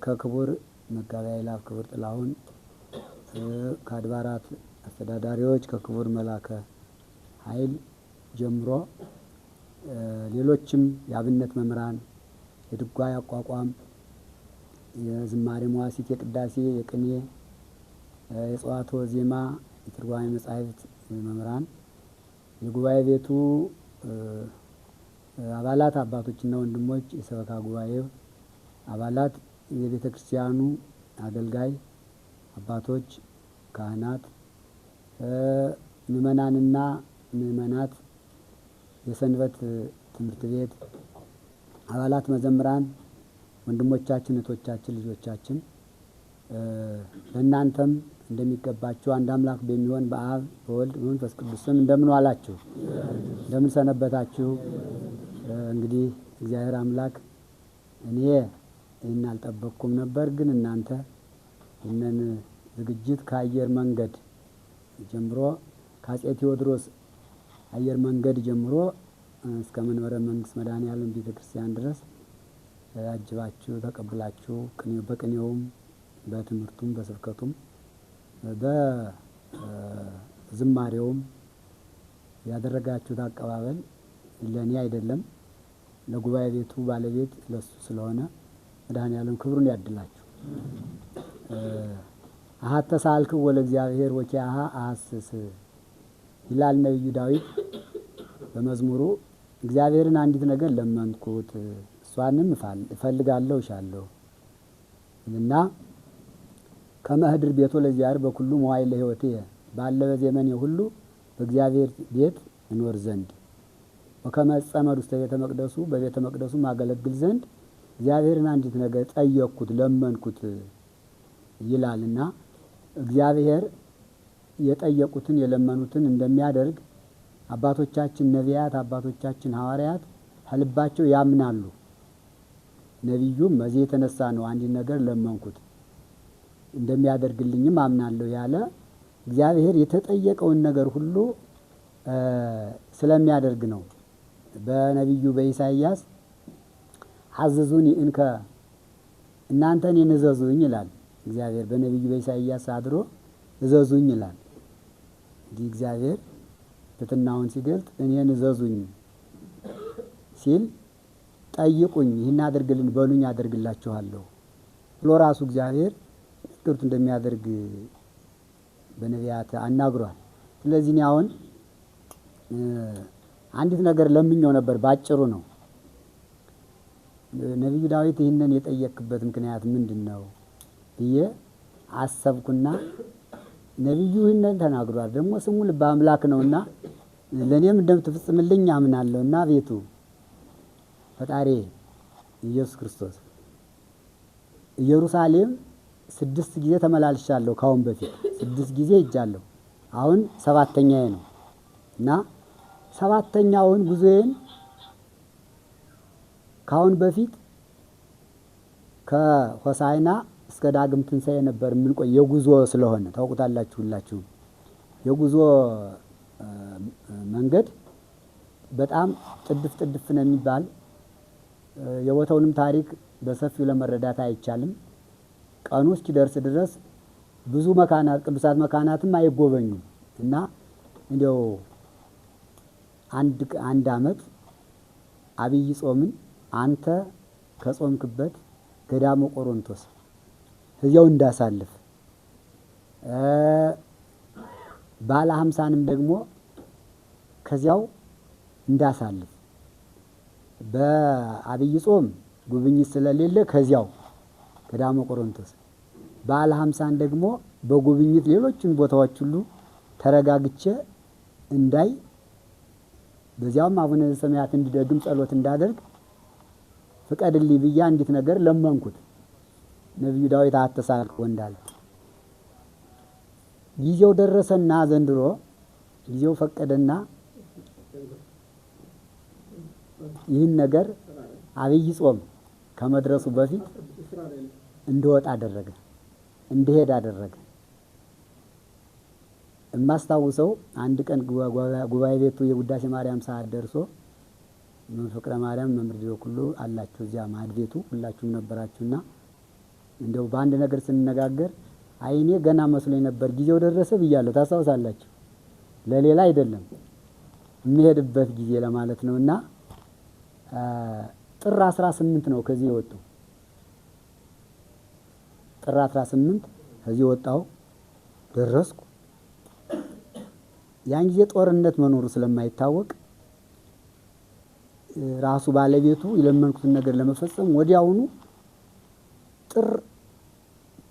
ከክቡር መጋቤ ኃይላፍ ክቡር ጥላሁን ከአድባራት አስተዳዳሪዎች ከክቡር መላከ ኃይል ጀምሮ ሌሎችም የአብነት መምህራን የድጓ ያቋቋም የዝማሬ መዋሲት የቅዳሴ የቅኔ የጸዋቶ ዜማ የትርጓሜ መጻሕፍት መምህራን የጉባኤ ቤቱ አባላት አባቶችና ወንድሞች የሰበካ ጉባኤው አባላት የቤተ ክርስቲያኑ አገልጋይ አባቶች ካህናት ምእመናንና ምእመናት የሰንበት ትምህርት ቤት አባላት መዘምራን ወንድሞቻችን እህቶቻችን ልጆቻችን ለእናንተም እንደሚገባችሁ አንድ አምላክ በሚሆን በአብ በወልድ በመንፈስ ቅዱስ ስም እንደምን ዋላችሁ? እንደምን ሰነበታችሁ? እንግዲህ እግዚአብሔር አምላክ እኔ ይህን አልጠበቅኩም ነበር፣ ግን እናንተ ይህንን ዝግጅት ከአየር መንገድ ጀምሮ ከአፄ ቴዎድሮስ አየር መንገድ ጀምሮ እስከ መንበረ መንግስት መድኃኔዓለም ቤተ ክርስቲያን ድረስ አጅባችሁ ተቀብላችሁ በቅኔውም በትምህርቱም በስብከቱም በዝማሬውም ያደረጋችሁት አቀባበል ለእኔ አይደለም ለጉባኤ ቤቱ ባለቤት ለሱ ስለሆነ መድኃኔዓለም ክብሩን ያድላችሁ። አሐተ ሳልክዎ ለእግዚአብሔር ወኪያሃ አሐስስ ይላል ነቢዩ ዳዊት በመዝሙሩ። እግዚአብሔርን አንዲት ነገር ለመንኩት እሷንም እፈልጋለሁ እሻለሁ እና ከመህድር ቤቶ ለእግዚአብሔር በኩሉ መዋዕለ ሕይወቴ ባለ በዘመኔ ሁሉ በእግዚአብሔር ቤት እኖር ዘንድ ወከመ እጸመድ ውስተ ቤተ መቅደሱ በቤተ መቅደሱ ማገለግል ዘንድ እግዚአብሔርን አንዲት ነገር ጠየቅኩት ለመንኩት ይላልና እግዚአብሔር የጠየቁትን የለመኑትን እንደሚያደርግ አባቶቻችን ነቢያት አባቶቻችን ሐዋርያት ከልባቸው ያምናሉ። ነቢዩም በዚህ የተነሳ ነው አንዲት ነገር ለመንኩት እንደሚያደርግልኝም አምናለሁ ያለ እግዚአብሔር የተጠየቀውን ነገር ሁሉ ስለሚያደርግ ነው። በነቢዩ በኢሳይያስ አዘዙኒ እንከ እናንተ እኔን እዘዙኝ ይላል እግዚአብሔር። በነቢዩ በኢሳይያስ አድሮ እዘዙኝ ይላል። እንዲህ እግዚአብሔር ትሕትናውን ሲገልጥ እኔን እዘዙኝ ሲል ጠይቁኝ ይህን አድርግልን በሉኝ አደርግላችኋለሁ ብሎ ራሱ እግዚአብሔር ነገሩት እንደሚያደርግ በነቢያት አናግሯል። ስለዚህ እኔ አሁን አንዲት ነገር ለምኘው ነበር፣ ባጭሩ ነው። ነቢዩ ዳዊት ይህንን የጠየቅበት ምክንያት ምንድን ነው ብዬ አሰብኩና ነቢዩ ይህንን ተናግሯል። ደግሞ ስሙ ልበ አምላክ ነውና ለእኔም እንደምትፈጽምልኝ አምናለሁና ቤቱ ፈጣሪ ኢየሱስ ክርስቶስ ኢየሩሳሌም 6 ጊዜ ተመላልሻለሁ። ካሁን በፊት 6 ጊዜ ሄጃለሁ። አሁን 7ኛዬ ነው እና 7ኛውን ጉዞዬን ካሁን በፊት ከሆሳዕና እስከ ዳግም ትንሣኤ ነበር የምንቆይ። የጉዞ ስለሆነ ታውቁታላችሁ ሁላችሁም። የጉዞ መንገድ በጣም ጥድፍ ነው የሚባል የቦታውንም ታሪክ በሰፊው ለመረዳት አይቻልም። ቀኑ እስኪደርስ ድረስ ብዙ መካናት ቅዱሳት መካናትም አይጎበኙም እና እንዲያው አንድ ዓመት አብይ ጾምን አንተ ከጾምክበት ገዳመ ቆሮንቶስ እዚያው እንዳሳልፍ ባለ 50ንም ደግሞ ከዚያው እንዳሳልፍ በአብይ ጾም ጉብኝት ስለሌለ ከዚያው ገዳመ ቆሮንቶስ ባለ 50ን ደግሞ በጉብኝት ሌሎችን ቦታዎች ሁሉ ተረጋግቼ እንዳይ በዚያውም አቡነ ዘበሰማያት እንዲደግም ጸሎት እንዳደርግ ፍቀድልኝ ብዬ አንዲት ነገር ለመንኩት። ነቢዩ ዳዊት አትሳልቅ እንዳለ ጊዜው ደረሰና ዘንድሮ ጊዜው ፈቀደና ይህን ነገር አብይ ጾም ከመድረሱ በፊት እንደወጣ አደረገ፣ እንደሄድ አደረገ። የማስታውሰው አንድ ቀን ጉባኤ ቤቱ የውዳሴ ማርያም ሰዓት ደርሶ ፍቅረ ማርያም መምህር ዲዮ ሁሉ አላችሁ እዚያ ማዕድ ቤቱ ሁላችሁም ነበራችሁና እንደው በአንድ ነገር ስንነጋገር አይኔ ገና መስሎኝ ነበር ጊዜው ደረሰ ብያለሁ። ታስታውሳላችሁ። ለሌላ አይደለም የሚሄድበት ጊዜ ለማለት ነውና ጥር 18 ነው ከዚህ ወጡ። ጥር 18 ከዚህ ወጣው ደረስኩ። ያን ጊዜ ጦርነት መኖሩ ስለማይታወቅ ራሱ ባለቤቱ የለመንኩትን ነገር ለመፈጸም ወዲያውኑ ጥር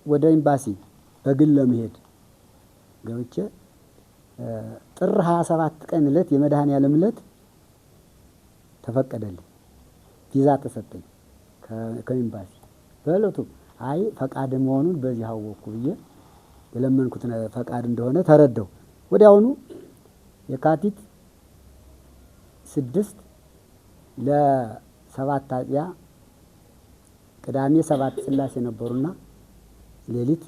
ወደ ኤምባሲ በግል ለመሄድ ገብቼ ጥር 27 ቀን ዕለት የመድኃኔዓለም ዕለት ተፈቀደልኝ። ቪዛ ተሰጠኝ ከኤምባሲ። በዕለቱ አይ ፈቃድ መሆኑን በዚህ አወቅኩ ብዬ የለመንኩት ፈቃድ እንደሆነ ተረዳው። ወዲያውኑ የካቲት 6 ለ7 አጥቢያ ቅዳሜ 7 ስላሴ ነበሩና ሌሊት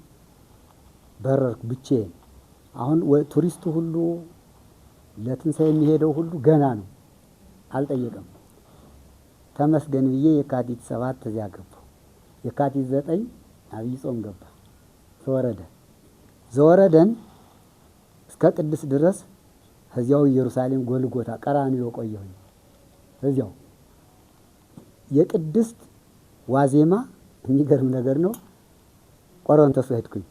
በረርኩ ብቻዬን። አሁን ቱሪስቱ ሁሉ ለትንሣኤ የሚሄደው ሁሉ ገና ነው፣ አልጠየቀም። ተመስገን ብዬ የካቲት 7 እዚያ ገባሁ። የካቲት 9 አብይ ጾም ገባ። ዘወረደን እስከ ቅድስት ድረስ እዚያው ኢየሩሳሌም ጎልጎታ ቀራንዮ ቆየሁኝ። እዚያው የቅድስት ዋዜማ የሚገርም ነገር ነው። ቆሮንቶስ ሄድኩኝ።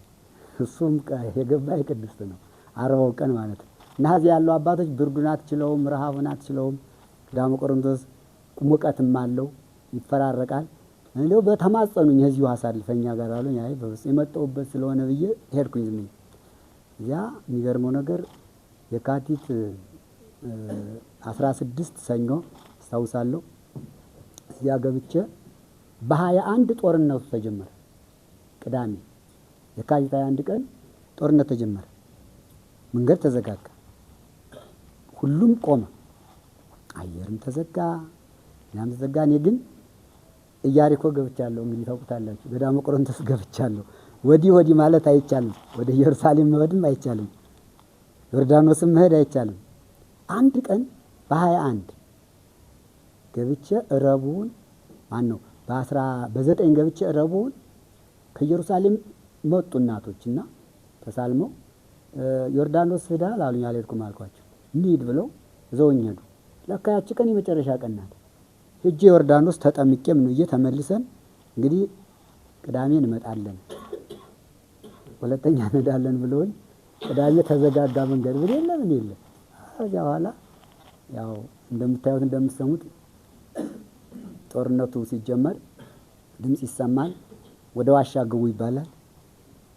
እሱም የገባ የቅድስት ነው 40 ቀን ማለት ነው። እና እዚያ ያሉ አባቶች ብርዱን አትችለውም፣ ረሃቡን አትችለውም። ገዳመ ቆሮንቶስ ሙቀትም አለው፣ ይፈራረቃል። እንደው በተማጸኑኝ እዚሁ አሳልፈኛ ጋር አሉኝ። አይ በፍጹም የመጣሁበት ስለሆነ ብዬ ሄድኩኝ። ዝም ያ የሚገርመው ነገር የካቲት 16 ሰኞ አስታውሳለሁ። እዚያ ገብቼ በ21 ጦርነቱ ተጀመረ። ቅዳሜ የካቲት 21 ቀን ጦርነት ተጀመረ። መንገድ ተዘጋጋ፣ ሁሉም ቆመ፣ አየርም ተዘጋ፣ ያም ተዘጋ። እኔ ግን ኢያሪኮ ገብቻለሁ። እንግዲህ ታውቁታላችሁ፣ ገዳመ ቆሮንቶስ ገብቻለሁ። ወዲህ ማለት አይቻልም። ወደ ኢየሩሳሌም መሄድም አይቻልም። ዮርዳኖስም መሄድ አይቻልም። አንድ ቀን በ21 ገብቼ ረቡዕን በ9 ገብቼ ረቡዕን ከኢየሩሳሌም መጡ እናቶችና ተሳልመው ዮርዳኖስ ሄዳል አሉኝ። አልሄድኩም አልኳቸው። እንሂድ ብለው ዘውኝ ሄዱ። ለካ ያቺ ቀን የመጨረሻ ቀን ናት። ሄጄ ዮርዳኖስ ተጠምቄም ነው ተመልሰን እንግዲህ ቅዳሜ እንመጣለን፣ ሁለተኛ እንሄዳለን ብለውኝ ቅዳሜ ተዘጋጋ መንገድ ምን የለ። ከዚያ በኋላ ያው እንደምታዩት እንደምትሰሙት ጦርነቱ ሲጀመር ድምፅ ይሰማል። ወደ ዋሻ ግቡ ይባላል።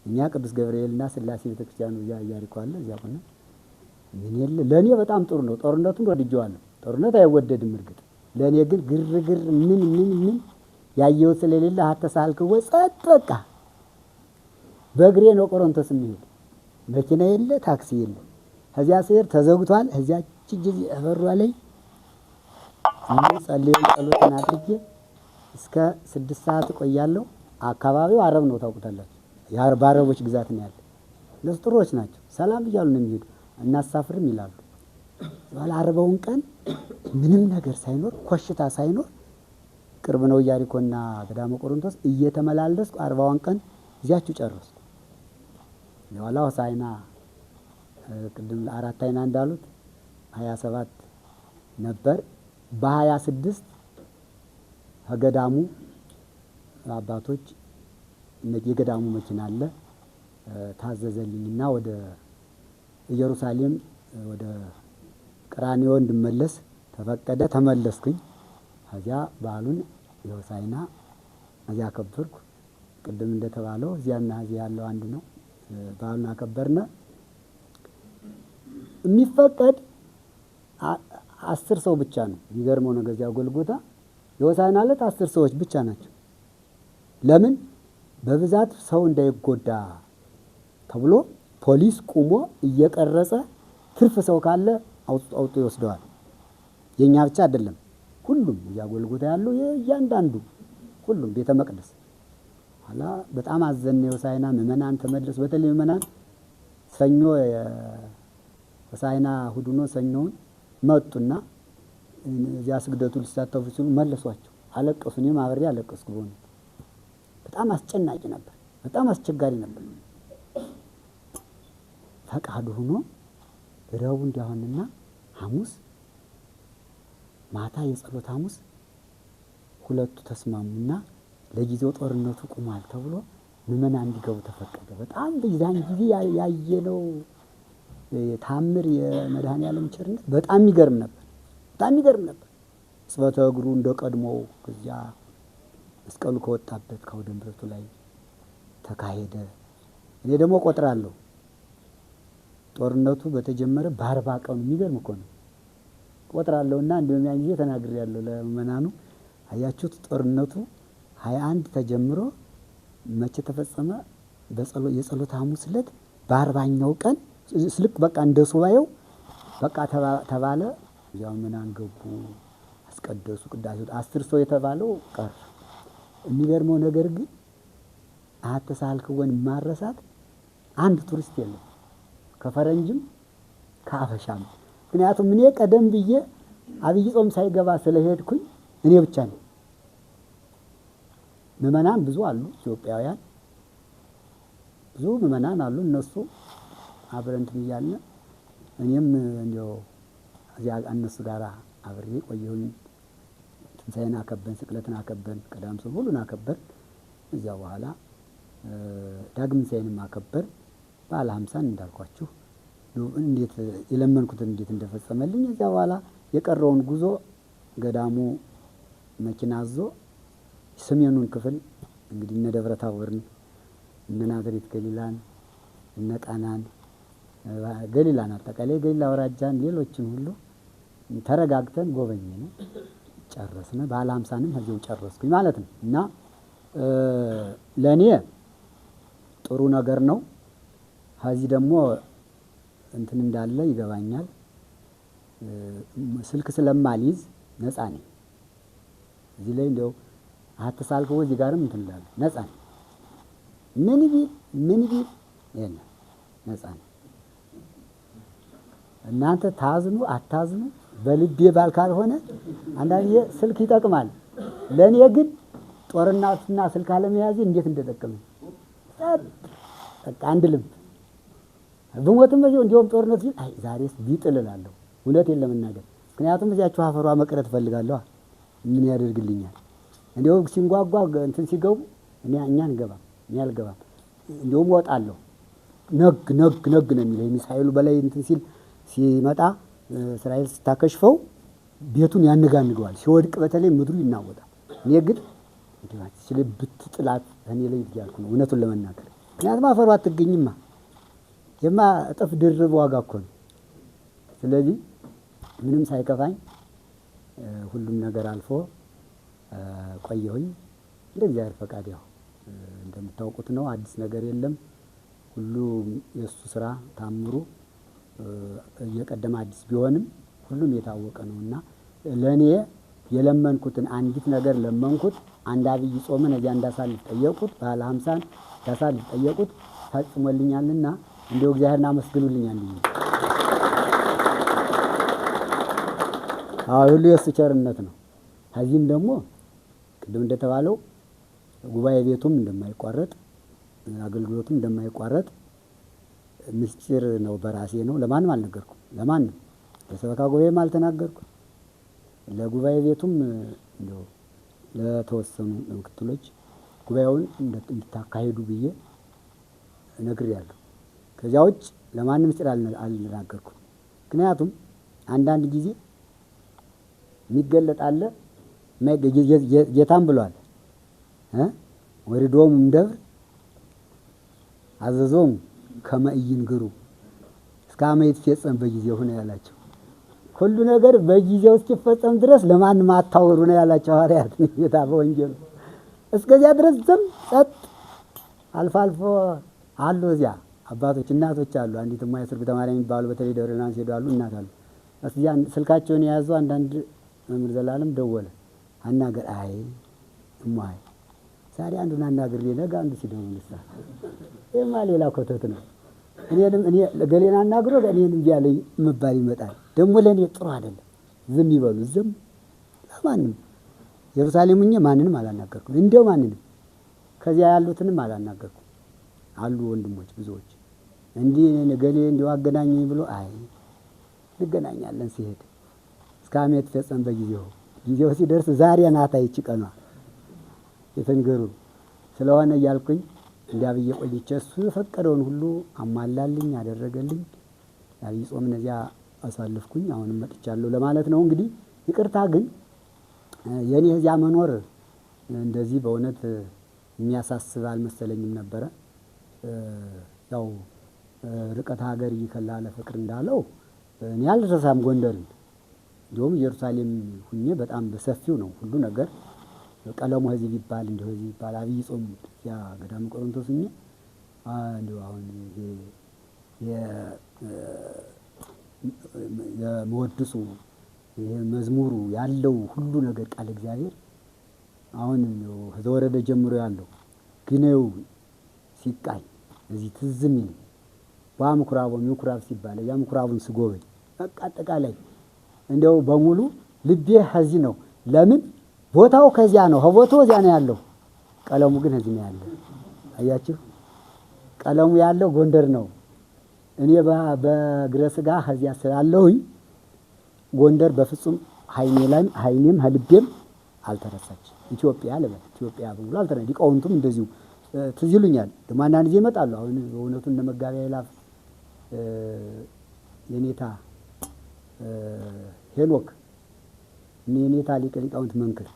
እኛ ቅዱስ ገብርኤልና ስላሴ ቤተክርስቲያኑ ኢያሪኮ አለ እዚያ ሆነ ምን የለ ለኔ በጣም ጥሩ ነው። ጦርነቱን ወድጄዋለሁ። ጦርነት አይወደድም እርግጥ ለኔ ግን ግርግር ምን ያየው ስለሌለ አተሳልከው ጸጥ በቃ በእግሬ ነው ቆሮንቶስ የሚሄድ መኪና የለ ታክሲ የለ። ከዚያ ስሄድ ተዘግቷል። ከዚያ ጅጅ አበሯ ላይ ጸሎትን አድርጌ እስከ 6 ሰዓት ቆያለሁ። አካባቢው አረብ ነው ታውቁታላችሁ። የአረቦች ግዛት ነው ያለ። እነሱ ጥሩዎች ናቸው። ሰላም እያሉ ነው የሚሄዱ። እናሳፍርም ይላሉ። ባለ 40ውን ቀን ምንም ነገር ሳይኖር ኮሽታ ሳይኖር ቅርብ ነው ኢያሪኮና ገዳመ ቆሮንቶስ እየተመላለስኩ 40ውን ቀን እዚያችሁ ጨረስኩ። የኋላ ሆሳዕና ቅድም 4 አይና እንዳሉት 27 ነበር። በ26 ከገዳሙ አባቶች የገዳሙ መኪና አለ ታዘዘልኝና ወደ ኢየሩሳሌም ወደ ቀራንዮ እንድመለስ ተፈቀደ። ተመለስኩኝ። ከዚያ በዓሉን የሆሳዕና እዚያ አከበርኩ። ቅድም እንደተባለው እዚያና እዚያ ያለው አንድ ነው። በዓሉን አከበርነ። የሚፈቀድ 10 ሰው ብቻ ነው። የሚገርመው ነገር እዚያ ጎልጎታ የሆሳዕና ዕለት 10 ሰዎች ብቻ ናቸው። ለምን? በብዛት ሰው እንዳይጎዳ ተብሎ ፖሊስ ቁሞ እየቀረጸ ትርፍ ሰው ካለ አውጥቶ ይወስደዋል። የኛ ብቻ አይደለም፣ ሁሉም እዚያ ጎልጎታ ያለው እያንዳንዱ ሁሉም ቤተ መቅደስ ኋላ በጣም አዘነ። የሆሳዕና ምእመናን ተመለሱ። በተለይ ምእመናን ሰኞ ሆሳዕና እሑድ ሆኖ ሰኞውን መጡና እዚያ ስግደቱ ሊሳተፉ ሲሉ መለሷቸው። አለቀሱ። እኔም አብሬ አለቀስኩ። በሆነ በጣም አስጨናቂ ነበር። በጣም አስቸጋሪ ነበር። ፈቃዱ ሆኖ ረቡዕ እንዲያሆንና ሐሙስ ማታ የጸሎት ሐሙስ ሁለቱ ተስማሙና ለጊዜው ጦርነቱ ቁሟል ተብሎ ምእመናን እንዲገቡ ተፈቀደ። በጣም በዛን ጊዜ ያየነው ታምር የመድኃኔዓለም ቸርነት በጣም ይገርም ነበር። በጣም ይገርም ነበር። ጽበተ እግሩ እንደ ቀድሞው ከዚያ መስቀሉ ከወጣበት ከአውደ ምሕረቱ ላይ ተካሄደ። እኔ ደግሞ ቆጥራለሁ ጦርነቱ በተጀመረ በ40 ቀኑ የሚገርም እኮ ነው። ቆጥራለሁና እንደውም ያን ጊዜ ተናግሬያለሁ ለምእመናኑ። አያችሁት ጦርነቱ 21 ተጀምሮ መቼ ተፈጸመ? የጸሎት ሐሙስ ዕለት በ40ኛው ቀን ስልክ በቃ እንደ ሱባኤው በቃ ተባለ። እዚያው ምእመናን ገቡ፣ አስቀደሱ፣ ቅዳሴው 10 ሰው የተባለው ቀር። የሚገርመው ነገር ግን አተሳልከወን ማረሳት አንድ ቱሪስት የለም ከፈረንጅም ከአበሻም። ምክንያቱም እኔ ቀደም ብዬ አብይ ጾም ሳይገባ ስለሄድኩኝ እኔ ብቻ ነኝ። ምእመናን ብዙ አሉ፣ ኢትዮጵያውያን ብዙ ምእመናን አሉ። እነሱ አብረን እንትን እያልን እኔም እንዲያው እዚያ እነሱ ጋር አብሬ ቆየሁኝ። ትንሣኤን አከበን፣ ስቅለትን አከበን፣ ቀዳም ሰው ሁሉን አከበን። እዚያ በኋላ ዳግም ትንሣኤንም አከበር። በዓለ ሀምሳን እንዳልኳችሁ እንዴት የለመንኩትን እንዴት እንደፈጸመልኝ። እዚያ በኋላ የቀረውን ጉዞ ገዳሙ መኪና አዞ ሰሜኑን ክፍል እንግዲህ እነ ደብረ ታቦርን፣ እነ ናዝሬት ገሊላን፣ እነ ቃናን ገሊላን አጠቃላይ ገሊላ አውራጃን ሌሎችን ሁሉ ተረጋግተን ጎበኘን፣ ጨረስን። በዓለ ሀምሳንም ከዚያው ጨረስኩኝ ማለት ነው። እና ለእኔ ጥሩ ነገር ነው። ከዚህ ደግሞ እንትን እንዳለ ይገባኛል። ስልክ ስለማልይዝ ነፃ ነኝ። እዚህ ላይ እንደው አትሳልከው እዚህ ጋርም እንትን እንዳለ ነፃ ነኝ። ምን ቢል ይሄን ነፃ ነኝ። እናንተ ታዝኑ አታዝኑ በልቤ ባል ካልሆነ አንዳንዴ ስልክ ይጠቅማል። ለእኔ ግን ጦርነትና ስልክ አለመያዝ እንዴት እንደጠቀመኝ በቃ አንድ ልብ ብሞትም በዚህ እንዲያውም ጦርነት ሲል አይ ዛሬስ ቢጥል እላለሁ። እውነቴን ለመናገር ምክንያቱም እዚያችሁ አፈሯ መቅረት እፈልጋለሁ። ምን ያደርግልኛል? እንዲያውም ሲንጓጓ እንትን ሲገቡ እኛ አንገባም፣ እኔ አልገባም። እንዲያውም እወጣለሁ። ነግ ነው የሚለው የሚሳኤሉ በላይ እንትን ሲመጣ እስራኤል ስታከሽፈው ቤቱን ያነጋንገዋል። ሲወድቅ በተለይ ምድሩ ይናወጣል። እኔ ግን ስለ ብትጥላት እኔ ላይ እያልኩ ነው እውነቱን ለመናገር። ምክንያቱም አፈሩ አትገኝማ የማ እጥፍ ድርብ ዋጋ እኮ ነው። ስለዚህ ምንም ሳይከፋኝ ሁሉም ነገር አልፎ ቆየሁኝ። እንደ እግዚአብሔር ፈቃድ ያው እንደምታውቁት ነው፣ አዲስ ነገር የለም። ሁሉ የእሱ ስራ ታምሩ እየቀደመ አዲስ ቢሆንም ሁሉም የታወቀ ነውና ለእኔ የለመንኩትን አንዲት ነገር ለመንኩት። አንድ አብይ ጾምን እዚያ እንዳሳልፍ ጠየቁት፣ ባለ 50 እንዳሳልፍ ጠየቁት፣ ፈጽሞልኛልና እንደው እግዚአብሔርን አመስግኑልኝ። አንድ ሁሉ የእሱ ቸርነት ነው። ከዚህም ደግሞ ቅድም እንደተባለው ጉባኤ ቤቱም እንደማይቋረጥ አገልግሎቱም እንደማይቋረጥ ምስጢር ነው። በራሴ ነው፣ ለማንም አልነገርኩም። ለማንም ለሰበካ ጉባኤም አልተናገርኩም። ለጉባኤ ቤቱም እንደው ለተወሰኑ ምክትሎች ጉባኤውን እንድታካሂዱ ብዬ ነግሬያለሁ። ከዚያ ውጭ ለማንም ምስጢር አልናገርኩም። ምክንያቱም አንዳንድ ጊዜ የሚገለጥ አለ። ጌታም ብሏል ወሪዶሙ እምደብር አዘዞሙ ከመ ኢይንግሩ እስከ አመ ይትፌጸም በጊዜው ነው ያላቸው። ሁሉ ነገር በጊዜው እስኪፈጸም ድረስ ለማንም አታወሩ ነው ያላቸው ሐዋርያት ጌታ በወንጌሉ። እስከዚያ ድረስ ዝም ጸጥ። አልፎ አልፎ አሉ እዚያ አባቶች እናቶች አሉ። አንዲት ማይስር በተማሪ የሚባሉ በተለይ ደብረ ሊባኖስ ሄዱ አሉ እናት አሉ። እዚያ ስልካቸውን የያዙ አንዳንድ መምህር ዘላለም ደወለ አናገር አይ እማይ ዛሬ አንዱን አናግሬ ነገ አንዱ ሲደውልሳ የማ ሌላ ኮተት ነው። እኔ ገሌና አናግሮ እኔንም ያለኝ መባል ይመጣል። ደግሞ ለኔ ጥሩ አይደለም። ዝም ይበሉ። ዝም ለማንም ኢየሩሳሌም ሆኜ ማንንም አላናገርኩም። እንደው ማንንም ከዚያ ያሉትንም አላናገርኩም። አሉ ወንድሞች ብዙዎች እንዲህ ገሌ እንደው አገናኘኝ ብሎ አይ እንገናኛለን ሲሄድ እስከ አመት ፈጸም ጊዜው ሲደርስ ዛሬ ናታ ይቺ ቀኗ የተንገሩ ስለሆነ እያልኩኝ እንዲያብዬ ቆይቼ እሱ የፈቀደውን ሁሉ አሟላልኝ ያደረገልኝ። አብይ ጾም እነዚያ አሳልፍኩኝ። አሁንም መጥቻለሁ ለማለት ነው። እንግዲህ ይቅርታ ግን የኔ እዚያ መኖር እንደዚህ በእውነት የሚያሳስብ አልመሰለኝም ነበረ። ያው ርቀት ሀገር ይከላለ ፍቅር እንዳለው እኔ አልረሳም ጎንደርን። እንዲሁም ኢየሩሳሌም ሁኜ በጣም በሰፊው ነው ሁሉ ነገር ቀለሙ ህዝብ ይባል እንዲሁ ህዝብ ይባል አብይ ጾም ያ ገዳም ቆሮንቶስ ሁኜ እንዲሁ አሁን የመወድሱ ይሄ መዝሙሩ ያለው ሁሉ ነገር ቃል እግዚአብሔር አሁን ነው ዘወረደ ጀምሮ ያለው ግኔው ሲቃኝ እዚህ ትዝም ይል ምኩራብ ሲባል ያ ምኩራቡን ስጎበኝ በቃ አጠቃላይ እንደው በሙሉ ልቤ ከዚህ ነው። ለምን ቦታው ከዚያ ነው፣ ቦታው እዚያ ነው ያለው። ቀለሙ ግን እዚህ ነው ያለው። አያችሁ፣ ቀለሙ ያለው ጎንደር ነው። እኔ በግረ ስጋ ከዚያ ስላለሁኝ ጎንደር በፍጹም ሀይኔም ልቤም አልተረሳች። ኢትዮጵያ ለበት ኢትዮጵያ በሙሉ አልተረሳ። ሊቃውንቱም እንደዚሁ ትዝ ይሉኛል። ደግሞ አንዳንድ ጊዜ ይመጣሉ። አሁን በእውነቱ እንደ መጋቢያ ይላፍ የኔታ ሄኖክ የኔታ ሊቃውንት መንክር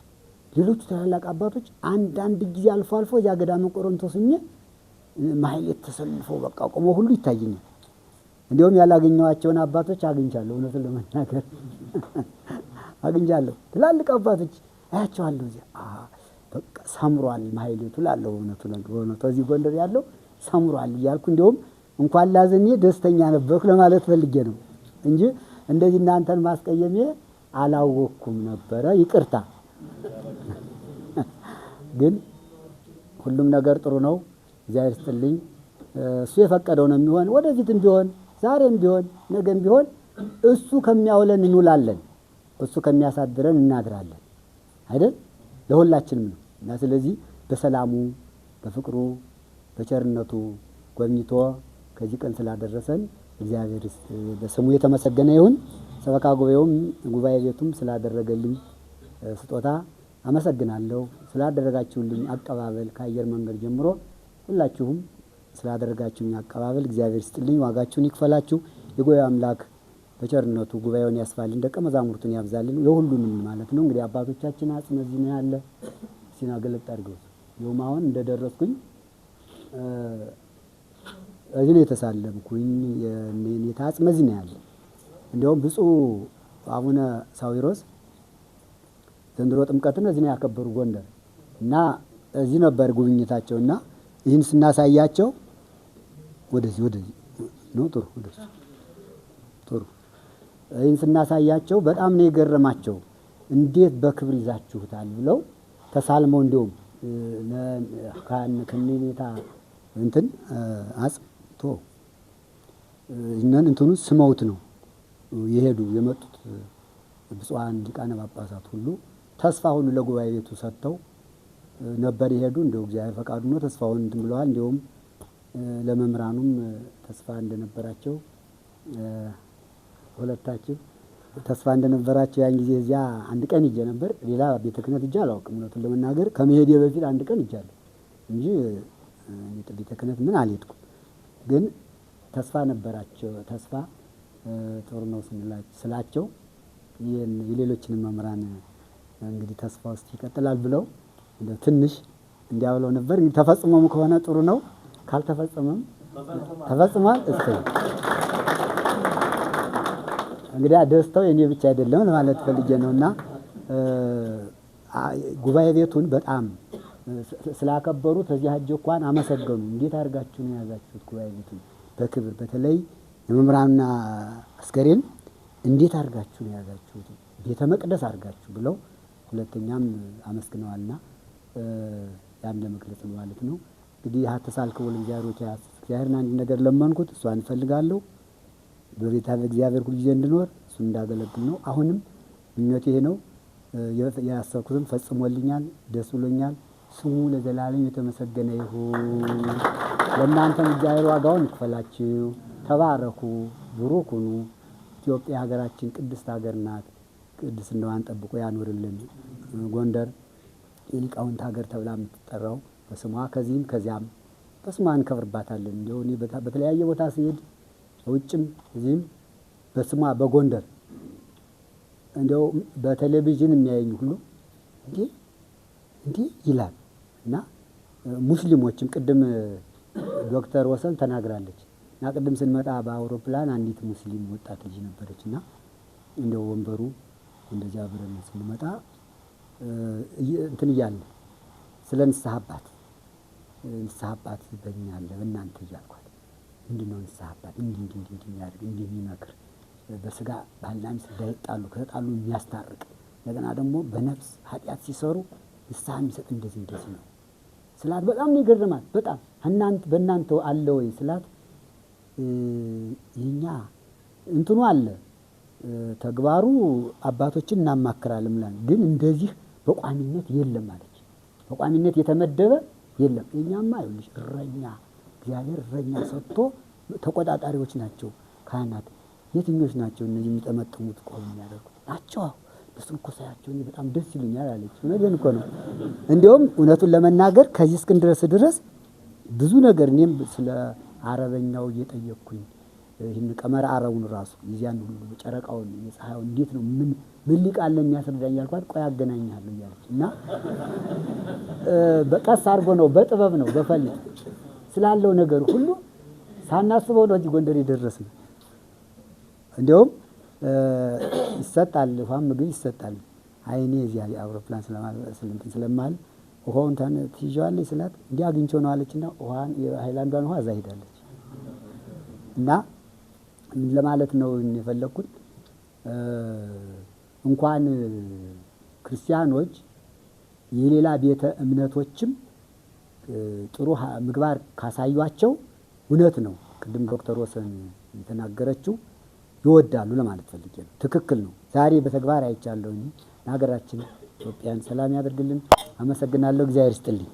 ሌሎቹ ታላላቅ አባቶች አንዳንድ ጊዜ አልፎ አልፎ እዚያ ገዳመ ቆሮንቶስ ማህሌት ተሰልፈው በቃ ቆሞ ሁሉ ይታየኛል። እንዲሁም ያላገኘኋቸውን አባቶች አግኝቻለሁ። እውነቱን ለመናገር አግኝቻለሁ። ትላልቅ አባቶች አያቸዋለሁ። እዚያ በቃ ሰምሯል ማህሌቱ ላለው እውነቱ እዚህ ጎንደር ያለው ሰምሯል እያልኩ እንዲሁም እንኳን ላዘኔ ደስተኛ ነበርኩ ለማለት ፈልጌ ነው እንጂ እንደዚህ እናንተን ማስቀየሜ አላወቅኩም ነበረ። ይቅርታ። ግን ሁሉም ነገር ጥሩ ነው። እግዚአብሔር ይስጥልኝ። እሱ የፈቀደው ነው የሚሆን። ወደፊትም ቢሆን ዛሬም ቢሆን ነገም ቢሆን እሱ ከሚያውለን እንውላለን፣ እሱ ከሚያሳድረን እናድራለን አይደል? ለሁላችንም ነው እና ስለዚህ በሰላሙ በፍቅሩ በቸርነቱ ጎብኝቶ ከዚህ ቀን ስላደረሰን እግዚአብሔር በስሙ የተመሰገነ ይሁን። ሰበካ ጉባኤውም ጉባኤ ቤቱም ስላደረገልኝ ስጦታ አመሰግናለሁ። ስላደረጋችሁልኝ አቀባበል ከአየር መንገድ ጀምሮ ሁላችሁም ስላደረጋችሁኝ አቀባበል እግዚአብሔር ይስጥልኝ፣ ዋጋችሁን ይክፈላችሁ። የጉባኤው አምላክ በቸርነቱ ጉባኤውን ያስፋልን፣ ደቀ መዛሙርቱን ያብዛልን፣ የሁሉንም ማለት ነው። እንግዲህ አባቶቻችን አጽመ እዚህ ነው ያለ። ሲና ገለጥ አድርገው ይኸውም አሁን እንደደረስኩኝ እዚህ ነው የተሳለምኩኝ። የኔታ አጽመ እዚህ ነው ያለ። እንዲያውም ብፁዕ አቡነ ሳዊሮስ ዘንድሮ ጥምቀትን እዚህ ነው ያከበሩ ጎንደር እና እዚህ ነበር ጉብኝታቸው እና ይህን ስናሳያቸው ወደዚህ ነው ጥሩ ወደዚህ ጥሩ ይህን ስናሳያቸው በጣም ነው የገረማቸው። እንዴት በክብር ይዛችሁታል ብለው ተሳልመው እንዲሁም ከኔታ እንትን አጽቶ እነን እንትኑ ስመውት ነው የሄዱ የመጡት ብፁዓን ሊቃነ ጳጳሳት ሁሉ ተስፋ ሁሉ ለጉባኤ ቤቱ ሰጥተው ነበር የሄዱ። እንደው እግዚአብሔር ፈቃዱ ነው ተስፋውን እንትን ብለዋል። እንዲሁም ለመምህራኑም ተስፋ እንደነበራቸው ሁለታችን ተስፋ እንደነበራቸው ያን ጊዜ እዚያ አንድ ቀን ሂጄ ነበር። ሌላ ቤተ ክህነት ሂጄ አላውቅም እውነቱን ለመናገር ከመሄዴ በፊት አንድ ቀን ሂጃለሁ እንጂ ቤተ ክህነት ምን አልሄድኩም። ግን ተስፋ ነበራቸው። ተስፋ ጥሩ ነው ስላቸው የሌሎችንም መምህራን እንግዲህ ተስፋ ውስጥ ይቀጥላል ብለው እንደው ትንሽ እንዲያብለው ነበር። እንግዲህ ተፈጽሞም ከሆነ ጥሩ ነው፣ ካልተፈጸመም ተፈጽሟል። እስከ እንግዲህ ደስታው የኔ ብቻ አይደለም ማለት ፈልጌ ነውና ጉባኤ ቤቱን በጣም ስላከበሩት እዚህ ሀጅ እንኳን አመሰገኑ። እንዴት አድርጋችሁ ነው የያዛችሁት ጉባኤ ቤቱን በክብር በተለይ የመምህራንና አስከሬን እንዴት አድርጋችሁ ነው የያዛችሁት ቤተ መቅደስ አድርጋችሁ ብለው ሁለተኛም አመስግነዋልና ያን ለመግለጽ ማለት ነው። እንግዲህ ሀተሳልከው እግዚአብሔርን አንድ ነገር ለመንኩት፣ እሷን እፈልጋለሁ በቤተ እግዚአብሔር ሁሉ ጊዜ እንድኖር እሱን እንዳገለግል ነው። አሁንም ምኞቴ ይሄ ነው። ያሰብኩትም ፈጽሞልኛል፣ ደስ ብሎኛል። ስሙ ለዘላለም የተመሰገነ ይሁን። ለእናንተም እግዚአብሔር ዋጋውን ይክፈላችሁ። ተባረኩ፣ ብሩክ ሁኑ። ኢትዮጵያ ሀገራችን ቅድስት ሀገር ናት። ቅድስናዋን ጠብቆ ያኖርልን። ጎንደር የሊቃውንት ሀገር ተብላ የምትጠራው በስሟ ከዚህም ከዚያም በስሟ እንከብርባታለን። እንዲሁ እኔ በተለያየ ቦታ ሲሄድ ውጭም እዚህም በስሟ በጎንደር እንዲያው በቴሌቪዥን የሚያየኝ ሁሉ እንዲህ ይላል እና ሙስሊሞችም ቅድም ዶክተር ወሰን ተናግራለች እና ቅድም ስንመጣ በአውሮፕላን አንዲት ሙስሊም ወጣት ልጅ ነበረች እና እንደው ወንበሩ እንደዚያ ብረን ስንመጣ እንትን እያለ ስለ ንስሐ አባት በእኛ አለ በእናንተ እያልኳት ምንድነው ንስሐ አባት እንዲህ የሚያደርግ እንዲህ የሚመክር በስጋ ባልና ሚስት እንዳይጣሉ ከተጣሉ የሚያስታርቅ እንደገና ደግሞ በነፍስ ኃጢአት ሲሰሩ ንስሐ የሚሰጥ እንደዚህ ነው ስላት በጣም ነው የገረማት። በጣም በእናንተ አለ ወይ ስላት የኛ እንትኑ አለ ተግባሩ አባቶችን እናማክራለን ማለት ግን እንደዚህ በቋሚነት የለም አለች። በቋሚነት የተመደበ የለም። የኛማ ይኸውልሽ እረኛ እግዚአብሔር እረኛ ሰጥቶ ተቆጣጣሪዎች ናቸው ካህናት። የትኞች ናቸው እነዚህ የሚጠመጥሙት ቆም የሚያደርጉት ናቸው? እሱን እኮ ሳያቸው እኔ በጣም ደስ ይሉኛል አለች። እውነቴን እኮ ነው። እንዲያውም እውነቱን ለመናገር ከዚህ እስክንድረስ ድረስ ብዙ ነገር እኔም ስለ አረበኛው እየጠየቅኩኝ ይህን ቀመር አረቡን ራሱ የዚያን ሁሉ ጨረቃውን የፀሐዩን እንዴት ነው ምን ሊቃል የሚያስረዳኝ ያልኳት ቆይ አገናኛለሁ እያለች እና በቀስ አድርጎ ነው በጥበብ ነው በፈልጥ ስላለው ነገር ሁሉ ሳናስበው ነው እዚህ ጎንደር የደረስነው። እንዲያውም ይሰጣል ውሃም ምግብ ይሰጣል። አይኔ እዚያ አውሮፕላን ስለማል ውሃውን ትይዣዋለች ስላት እንዲህ አግኝቼው ነው አለችና ውሃን የሃይላንዷን ውሃ እዛ ሄዳለች እና ምን ለማለት ነው የፈለኩት እንኳን ክርስቲያኖች የሌላ ቤተ እምነቶችም ጥሩ ምግባር ካሳዩአቸው እውነት ነው ቅድም ዶክተር ወሰን የተናገረችው ይወዳሉ ለማለት ፈልጌ ነው። ትክክል ነው። ዛሬ በተግባር አይቻለሁኝ። ሀገራችን ኢትዮጵያን ሰላም ያደርግልን። አመሰግናለሁ። እግዚአብሔር ይስጥልኝ።